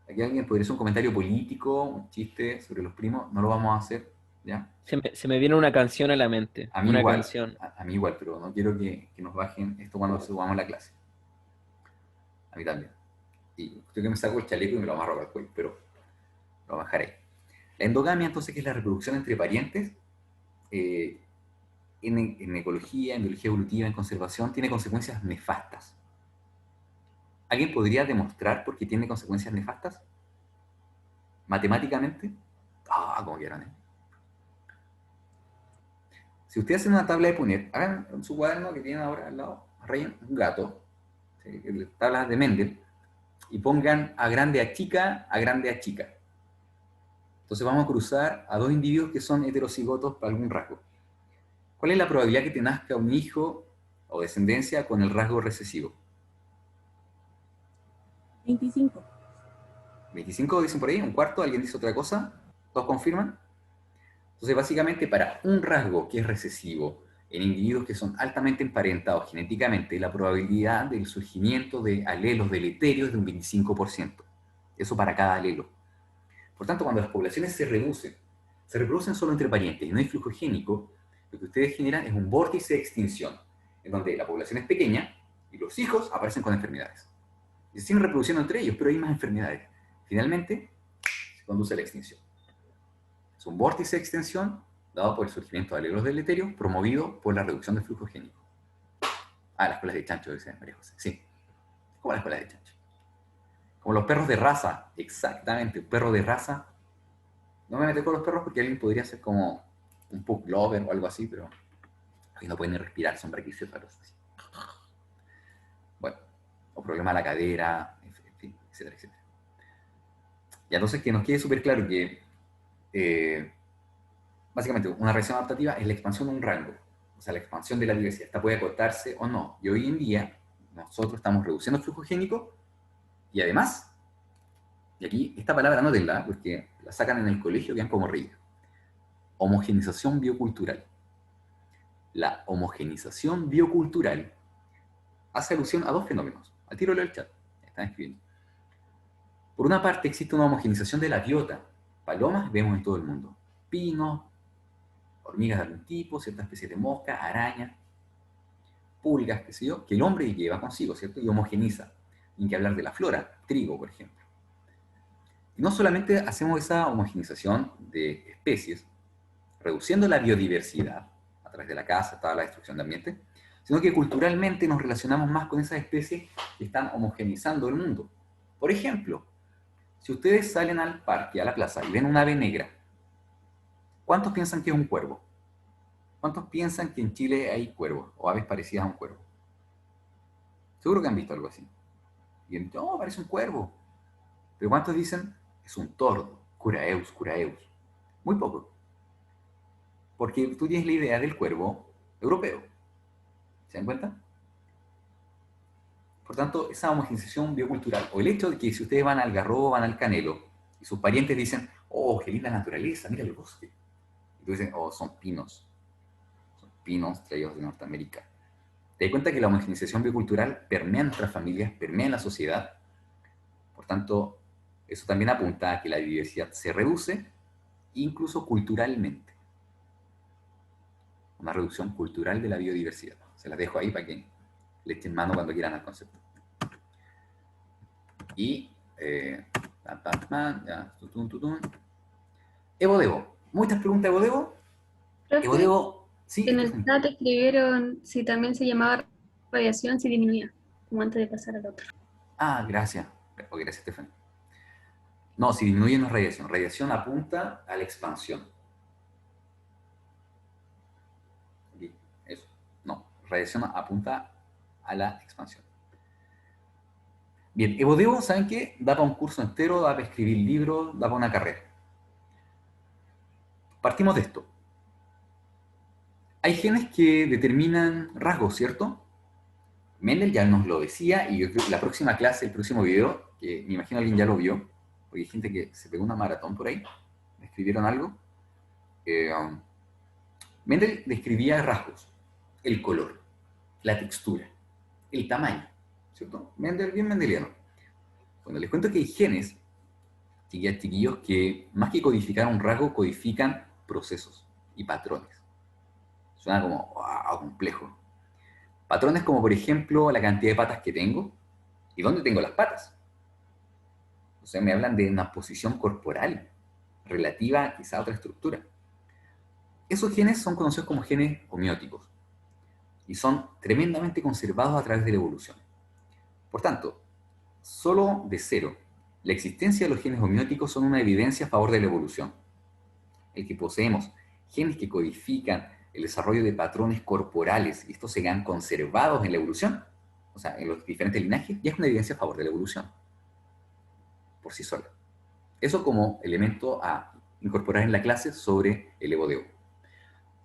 Aquí alguien podría hacer un comentario político, un chiste sobre los primos, no lo vamos a hacer, ¿ya?
Se me viene una canción a la mente.
A mí
una
igual,
canción.
a mí igual, pero no quiero que nos bajen esto cuando subamos la clase. A mí también. Y estoy que me saco el chaleco y me lo amarro al cuello, pero lo bajaré. La endogamia, entonces, que es la reproducción entre parientes, en ecología, en biología evolutiva, en conservación, tiene consecuencias nefastas. ¿Alguien podría demostrar por qué tiene consecuencias nefastas? ¿Matemáticamente? Como quieran, ¿eh? Si ustedes hacen una tabla de Punnett, hagan en su cuaderno que tienen ahora al lado, rayen un gato, ¿sí? Tablas de Mendel, y pongan a grande a chica, a grande a chica. Entonces vamos a cruzar a dos individuos que son heterocigotos por algún rasgo. ¿Cuál es la probabilidad que te nazca un hijo o descendencia con el rasgo recesivo?
25.
25 dicen por ahí, un cuarto, alguien dice otra cosa, ¿todos confirman? Entonces básicamente para un rasgo que es recesivo en individuos que son altamente emparentados genéticamente, la probabilidad del surgimiento de alelos deleterios es de un 25%. Eso para cada alelo. Por tanto, cuando las poblaciones se reproducen solo entre parientes y no hay flujo génico, lo que ustedes generan es un vórtice de extinción, en donde la población es pequeña y los hijos aparecen con enfermedades. Y se siguen reproduciendo entre ellos, pero hay más enfermedades. Finalmente, se conduce a la extinción. Eso Es un vórtice de extensión dado por el surgimiento de alelos deleterios promovido por la reducción del flujo génico. Ah, las colas de chancho, dice María José. Sí, como las colas de chancho. Como los perros de raza, exactamente, un perro de raza. No me meto con los perros porque alguien podría ser como un pug lover o algo así, pero ahí no pueden ni respirar, son braquicéfalos. Bueno, o problema de la cadera, en fin, etcétera, etcétera. Y entonces que nos quede súper claro que básicamente una reacción adaptativa es la expansión de un rango, o sea, la expansión de la diversidad. Esta puede acortarse o no. Y hoy en día nosotros estamos reduciendo el flujo génico y además, y aquí esta palabra nótenla porque la sacan en el colegio, quedan como ríos, homogenización biocultural. La homogenización biocultural hace alusión a dos fenómenos. Al tiro del chat, están escribiendo. Por una parte existe una homogenización de la biota. Palomas vemos en todo el mundo. Pinos, hormigas de algún tipo, ciertas especies de moscas, arañas, pulgas, qué sé yo, que el hombre lleva consigo, ¿cierto? Y homogeniza. Hay que hablar de la flora, trigo, por ejemplo. Y no solamente hacemos esa homogenización de especies, reduciendo la biodiversidad a través de la caza, toda la destrucción de ambiente, sino que culturalmente nos relacionamos más con esas especies que están homogenizando el mundo. Por ejemplo, si ustedes salen al parque, a la plaza, y ven un ave negra, ¿cuántos piensan que es un cuervo? ¿Cuántos piensan que en Chile hay cuervos o aves parecidas a un cuervo? Seguro que han visto algo así. Y dicen, oh, parece un cuervo. Pero ¿cuántos dicen? Es un tordo, curaeus, curaeus. Muy poco. Porque tú tienes la idea del cuervo europeo. ¿Se dan cuenta? Por tanto, esa homogenización biocultural, o el hecho de que si ustedes van al Algarrobo, van al Canelo, y sus parientes dicen, oh, qué linda naturaleza, mira el bosque. Y tú dices, oh, son pinos traídos de Norteamérica. Te das cuenta que la homogenización biocultural permea en nuestras familias, permea en la sociedad. Por tanto, eso también apunta a que la biodiversidad se reduce, incluso culturalmente. Una reducción cultural de la biodiversidad. Se las dejo ahí para que le echen mano cuando quieran al concepto. Y, Evo-Devo. Muchas preguntas, Evo-Devo. Evo-Devo, sí.
En el chat escribieron si también se llamaba radiación, si disminuía, como antes de pasar al otro.
Ah, gracias. Gracias, Estefan. No, si disminuye no es radiación. Radiación apunta a la expansión. Aquí, eso. No, radiación apunta a la expansión. Bien, Evo-Devo, ¿saben qué? Da para un curso entero, da para escribir libros, da para una carrera. Partimos de esto. Hay genes que determinan rasgos, ¿cierto? Mendel ya nos lo decía, y yo creo que la próxima clase, el próximo video, que me imagino alguien ya lo vio, porque hay gente que se pegó una maratón por ahí, ¿me escribieron algo? Mendel describía rasgos, el color, la textura, el tamaño, ¿cierto? Mendel, bien mendeliano. Bueno, les cuento que hay genes, chiquillas, chiquillos, que más que codificar un rasgo, codifican procesos y patrones. Suena como, wow, complejo. Patrones como, por ejemplo, la cantidad de patas que tengo y dónde tengo las patas. O sea, me hablan de una posición corporal relativa quizá a otra estructura. Esos genes son conocidos como genes homeóticos y son tremendamente conservados a través de la evolución. Por tanto, solo de cero, la existencia de los genes homeóticos son una evidencia a favor de la evolución. El que poseemos genes que codifican el desarrollo de patrones corporales y estos se han conservados en la evolución, o sea, en los diferentes linajes, ya es una evidencia a favor de la evolución, por sí sola. Eso como elemento a incorporar en la clase sobre el Evo-Devo.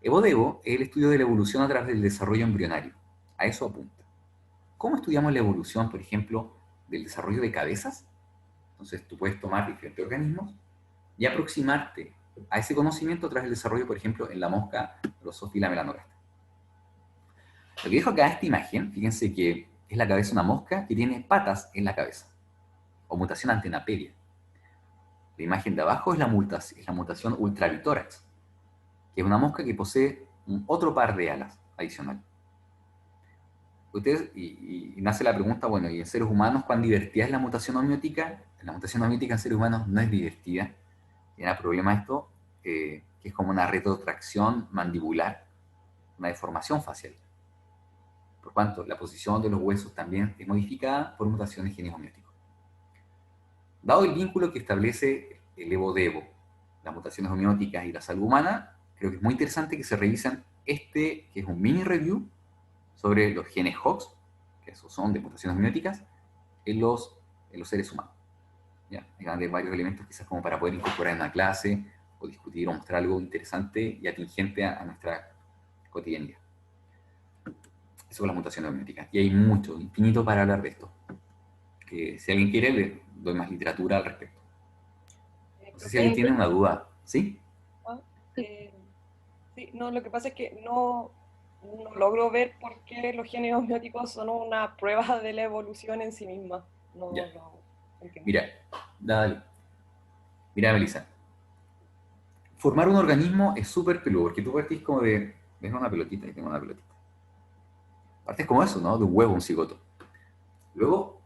Evo-Devo es el estudio de la evolución a través del desarrollo embrionario. A eso apunta. ¿Cómo estudiamos la evolución, por ejemplo, del desarrollo de cabezas? Entonces tú puedes tomar diferentes organismos y aproximarte a ese conocimiento tras el desarrollo, por ejemplo, en la mosca Drosophila melanogaster. Lo que dejo acá esta imagen, fíjense que es la cabeza de una mosca que tiene patas en la cabeza, o mutación antenapedia. La imagen de abajo es la mutación ultravitórax, que es una mosca que posee otro par de alas adicional. Ustedes, y nace la pregunta, bueno, ¿y en seres humanos cuán divertida es la mutación homeótica? La mutación homeótica en seres humanos no es divertida. ¿Tiene problema esto? que es como una retrotracción mandibular, una deformación facial. Por cuanto la posición de los huesos también es modificada por mutaciones genes homeóticos. Dado el vínculo que establece el Evo-Devo, las mutaciones homeóticas y la salud humana, creo que es muy interesante que se revisen que es un mini review sobre los genes Hox, que esos son de mutaciones homeóticas, en los seres humanos. ¿Ya? Hay que darle varios elementos quizás como para poder incorporar en una clase o discutir o mostrar algo interesante y atingente a nuestra cotidianidad. Eso con las mutaciones homeóticas. Y hay mucho, infinito para hablar de esto. Que si alguien quiere, le doy más literatura al respecto. No sé si alguien tiene una duda. ¿Sí?
Sí, no, lo que pasa es que no logro ver por qué los genes homeóticos son una prueba de la evolución en sí misma. No,
Mira, dale. Mira, Melissa. Formar un organismo es súper peludo, porque tú partís como de... ¿Ves una pelotita? Y tengo una pelotita. Partes como eso, ¿no? De un huevo, un cigoto. Luego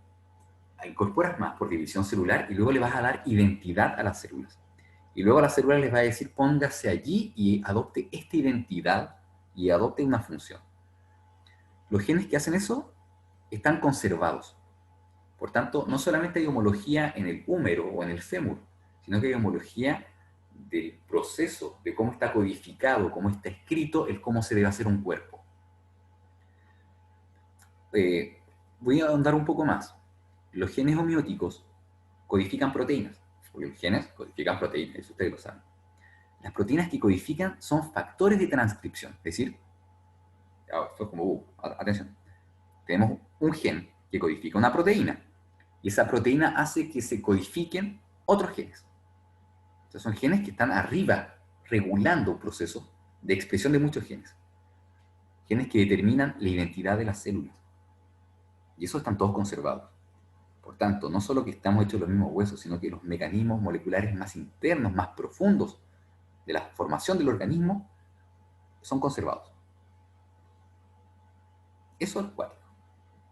incorporas más por división celular y luego le vas a dar identidad a las células. Y luego a las células les va a decir, póngase allí y adopte esta identidad y adopte una función. Los genes que hacen eso están conservados. Por tanto, no solamente hay homología en el húmero o en el fémur, sino que hay homología del proceso, de cómo está codificado, cómo está escrito, el cómo se debe hacer un cuerpo. Voy a ahondar un poco más. Los genes homeóticos codifican proteínas, porque los genes codifican proteínas, eso ustedes lo saben. Las proteínas que codifican son factores de transcripción, es decir, esto es como, atención, tenemos un gen que codifica una proteína, y esa proteína hace que se codifiquen otros genes. Entonces son genes que están arriba, regulando un proceso de expresión de muchos genes. Genes que determinan la identidad de las células. Y esos están todos conservados. Por tanto, no solo que estamos hechos de los mismos huesos, sino que los mecanismos moleculares más internos, más profundos de la formación del organismo, son conservados. Eso es cuático.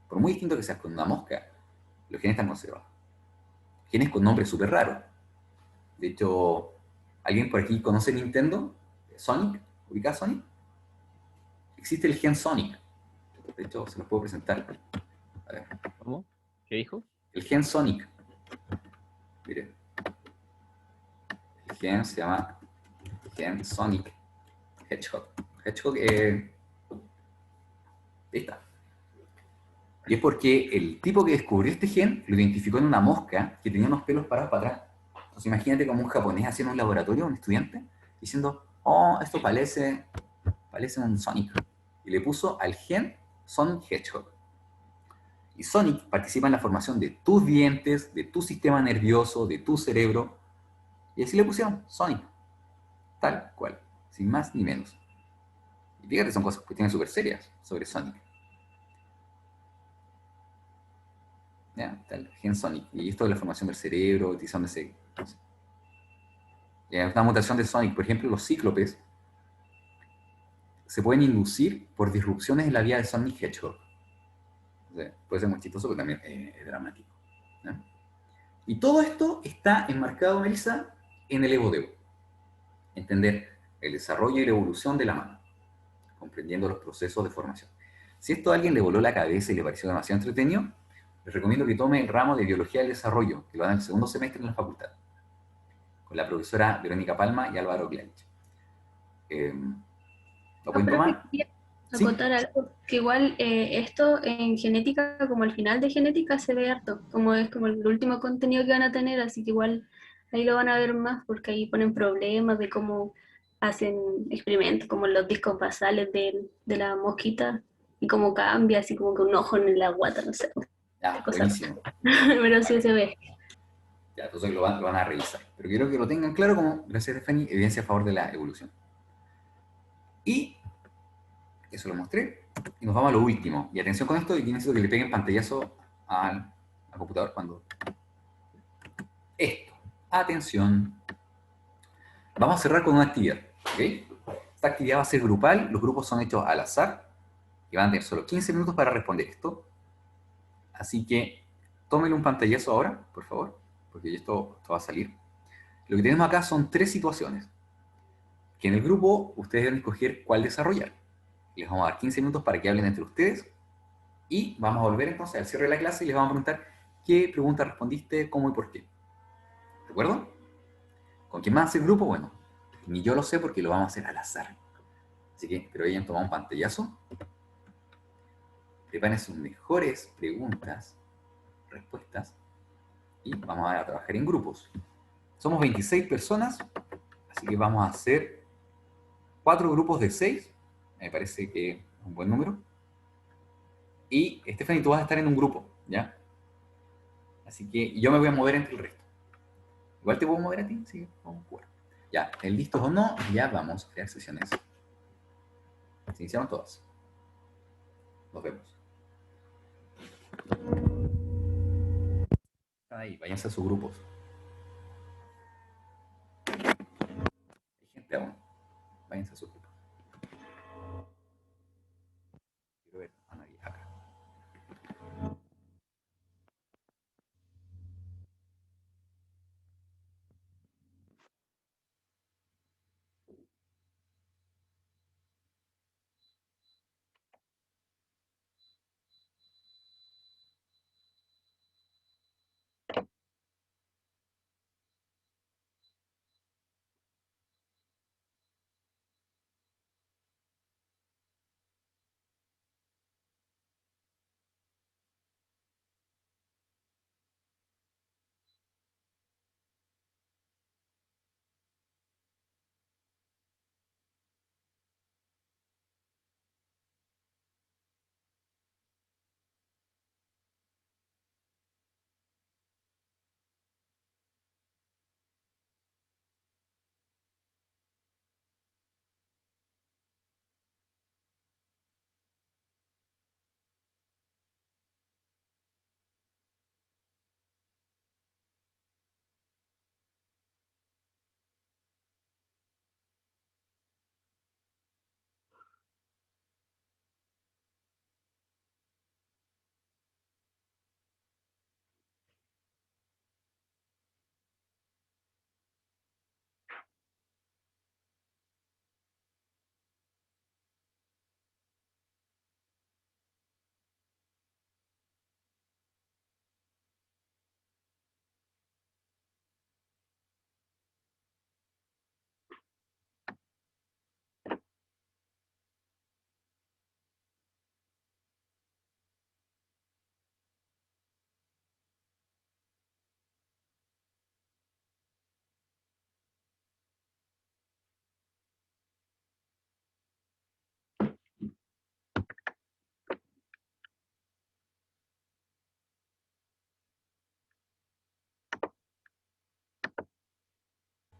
Por muy distinto que seas con una mosca, los genes están conservados. Genes con nombres súper raros. De hecho, ¿alguien por aquí conoce Nintendo? ¿Sonic? ¿Ubicás Sonic? Existe el gen Sonic. De hecho, se los puedo presentar. A ver.
¿Cómo? ¿Qué dijo?
El gen Sonic. Mire. El gen se llama gen Sonic Hedgehog. Hedgehog, ahí está. Y es porque el tipo que descubrió este gen lo identificó en una mosca que tenía unos pelos parados para atrás. Entonces imagínate como un japonés haciendo un laboratorio, un estudiante, diciendo, oh, esto parece un Sonic. Y le puso al gen Sonic Hedgehog. Y Sonic participa en la formación de tus dientes, de tu sistema nervioso, de tu cerebro. Y así le pusieron Sonic. Tal cual. Sin más ni menos. Y fíjate, son cuestiones súper serias sobre Sonic. Ya, tal, gen Sonic. Y esto de la formación del cerebro, utilizando ese... Una mutación de Sonic. Por ejemplo, los cíclopes se pueden inducir por disrupciones en la vía de Sonic Hedgehog. O sea, puede ser muy chistoso, pero también es dramático, ¿no? Y todo esto está enmarcado, Melissa, en el Evo-Devo. Entender el desarrollo y la evolución de la mano, comprendiendo los procesos de formación. Si esto a alguien le voló la cabeza y le pareció demasiado entretenido, les recomiendo que tome el ramo de Biología del Desarrollo, que lo dan en el segundo semestre en la facultad, con la profesora Verónica Palma y Álvaro Glanich. ¿Lo pueden tomar?
Acotar algo, que igual esto en genética, como al final de genética, se ve harto, como es como el último contenido que van a tener, así que igual ahí lo van a ver más, porque ahí ponen problemas de cómo hacen experimentos, como los discos basales de la mosquita, y cómo cambia, así como que un ojo en la guata, no sé.
Ya, buenísimo.
Pero sí se ve.
Ya, entonces lo van a revisar. Pero quiero que lo tengan claro como, gracias Stephanie, evidencia a favor de la evolución. Y eso lo mostré. Y nos vamos a lo último. Y atención con esto, y necesito que le peguen pantallazo al computador cuando... Esto. Atención. Vamos a cerrar con una actividad. ¿Okay? Esta actividad va a ser grupal. Los grupos son hechos al azar. Y van a tener solo 15 minutos para responder esto. Así que tómenle un pantallazo ahora, por favor. Porque esto va a salir. Lo que tenemos acá son 3 situaciones. que en el grupo ustedes deben escoger cuál desarrollar. Les vamos a dar 15 minutos para que hablen entre ustedes y vamos a volver entonces al cierre de la clase y les vamos a preguntar qué pregunta respondiste, cómo y por qué. ¿De acuerdo? ¿Con quién más hace el grupo? Bueno, ni yo lo sé porque lo vamos a hacer al azar. Así que espero que hayan tomado un pantallazo. Preparen sus mejores preguntas, respuestas, y vamos a trabajar en grupos. Somos 26 personas, así que vamos a hacer 4 grupos de 6. Me parece que es un buen número. Y Stephanie, tú vas a estar en un grupo, ¿ya? Así que yo me voy a mover entre el resto. Igual te puedo mover a ti, sí, vamos a jugar. Ya, ¿el listos o no? Ya vamos a crear sesiones. Se iniciaron todas. Nos vemos. Ahí, váyanse a sus grupos. Hay gente aún. Váyanse a sus grupos. Quiero ver a nadie acá.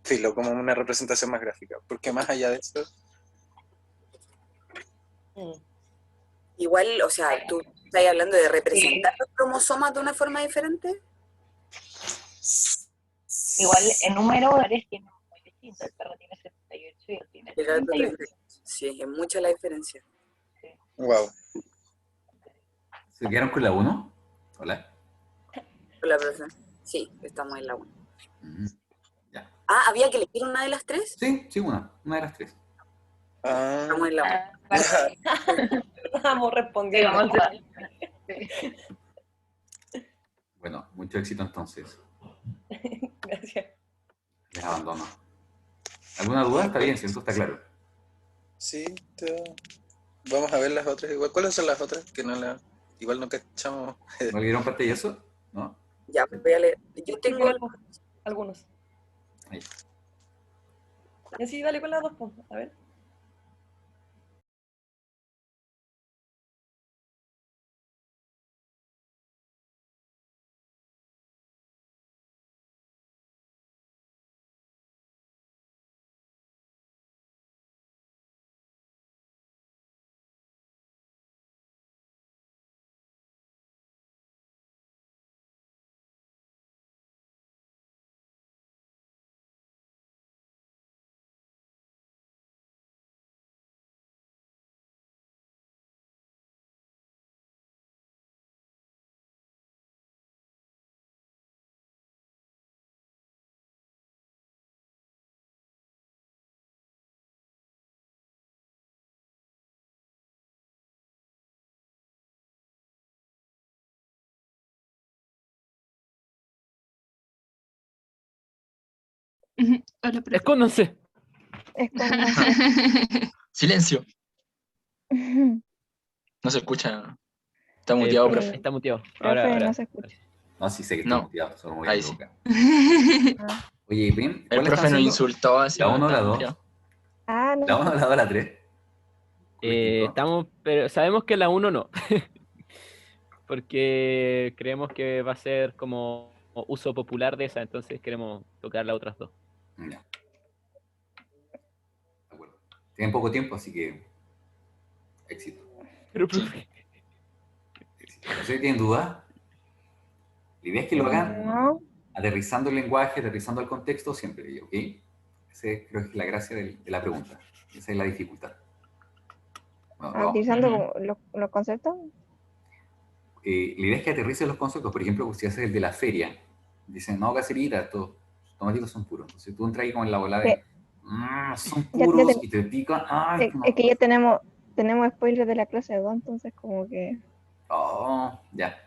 Filo, como una representación más gráfica. Porque más allá de eso,
Igual, o sea, tú estás hablando de representar los cromosomas de una forma diferente.
Igual en número eres tiene muy distinto. El perro tiene 78 y él tiene
El gato
38.
38. Sí, es mucha la diferencia.
wow.
¿Se quedaron con la 1? Hola.
Hola, profe. Sí, estamos en la 1.
Ya.
Ah, ¿había que elegir una de las 3?
Sí, sí, una de las 3.
Estamos en la 1.
Vamos respondiendo.
Bueno, mucho éxito entonces.
Gracias.
Les abandono. ¿Alguna duda? Está bien, ¿cierto? Está claro.
Sí, vamos a ver las otras igual. ¿Cuáles son las otras? Que no igual no cachamos.
¿No le dieron pantallazo? ¿No?
Ya, voy a leer. Yo tengo
algunos.
Ahí.
Sí, dale con las dos, pues. A ver.
Hola, profe.
Escóndanse.
Silencio. No se escucha. Está muteado, profe.
Está muteado.
Profe, no se escucha.
No, sí sé que está
No.
muteado, solo me voy a
Ahí sí.
equivocar. Oye, Prim,
El profe nos insultó así.
¿La 1 o la 2?
muteado.
Ah, no.
¿La 1, la 2, la 3?
Pero sabemos que la 1 no. Porque creemos que va a ser como uso popular de esa, entonces queremos tocar las otras 2.
Ya. De acuerdo. Tienen poco tiempo, así que éxito.
Pero, profe.
No sé si tienen dudas. La idea es que lo hagan aterrizando el lenguaje, aterrizando el contexto siempre, ¿ok? Esa creo que es la gracia de la pregunta. Esa es la dificultad. Bueno,
Utilizando los conceptos.
la idea es que aterricen los conceptos. Por ejemplo, si haces el de la feria, dicen, no, cacerita, estos tomatitos son puros. Entonces tú entras ahí con la bola de, son puros y te pican.
Es que ya tenemos spoilers de la clase 2, entonces como que...
Oh, ya.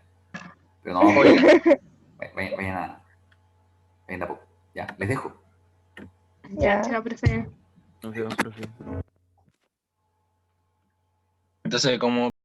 Pero no, vayan a poco. Ya, les dejo.
Ya.
Chao, profe.
Nos vemos, profe.
Entonces, como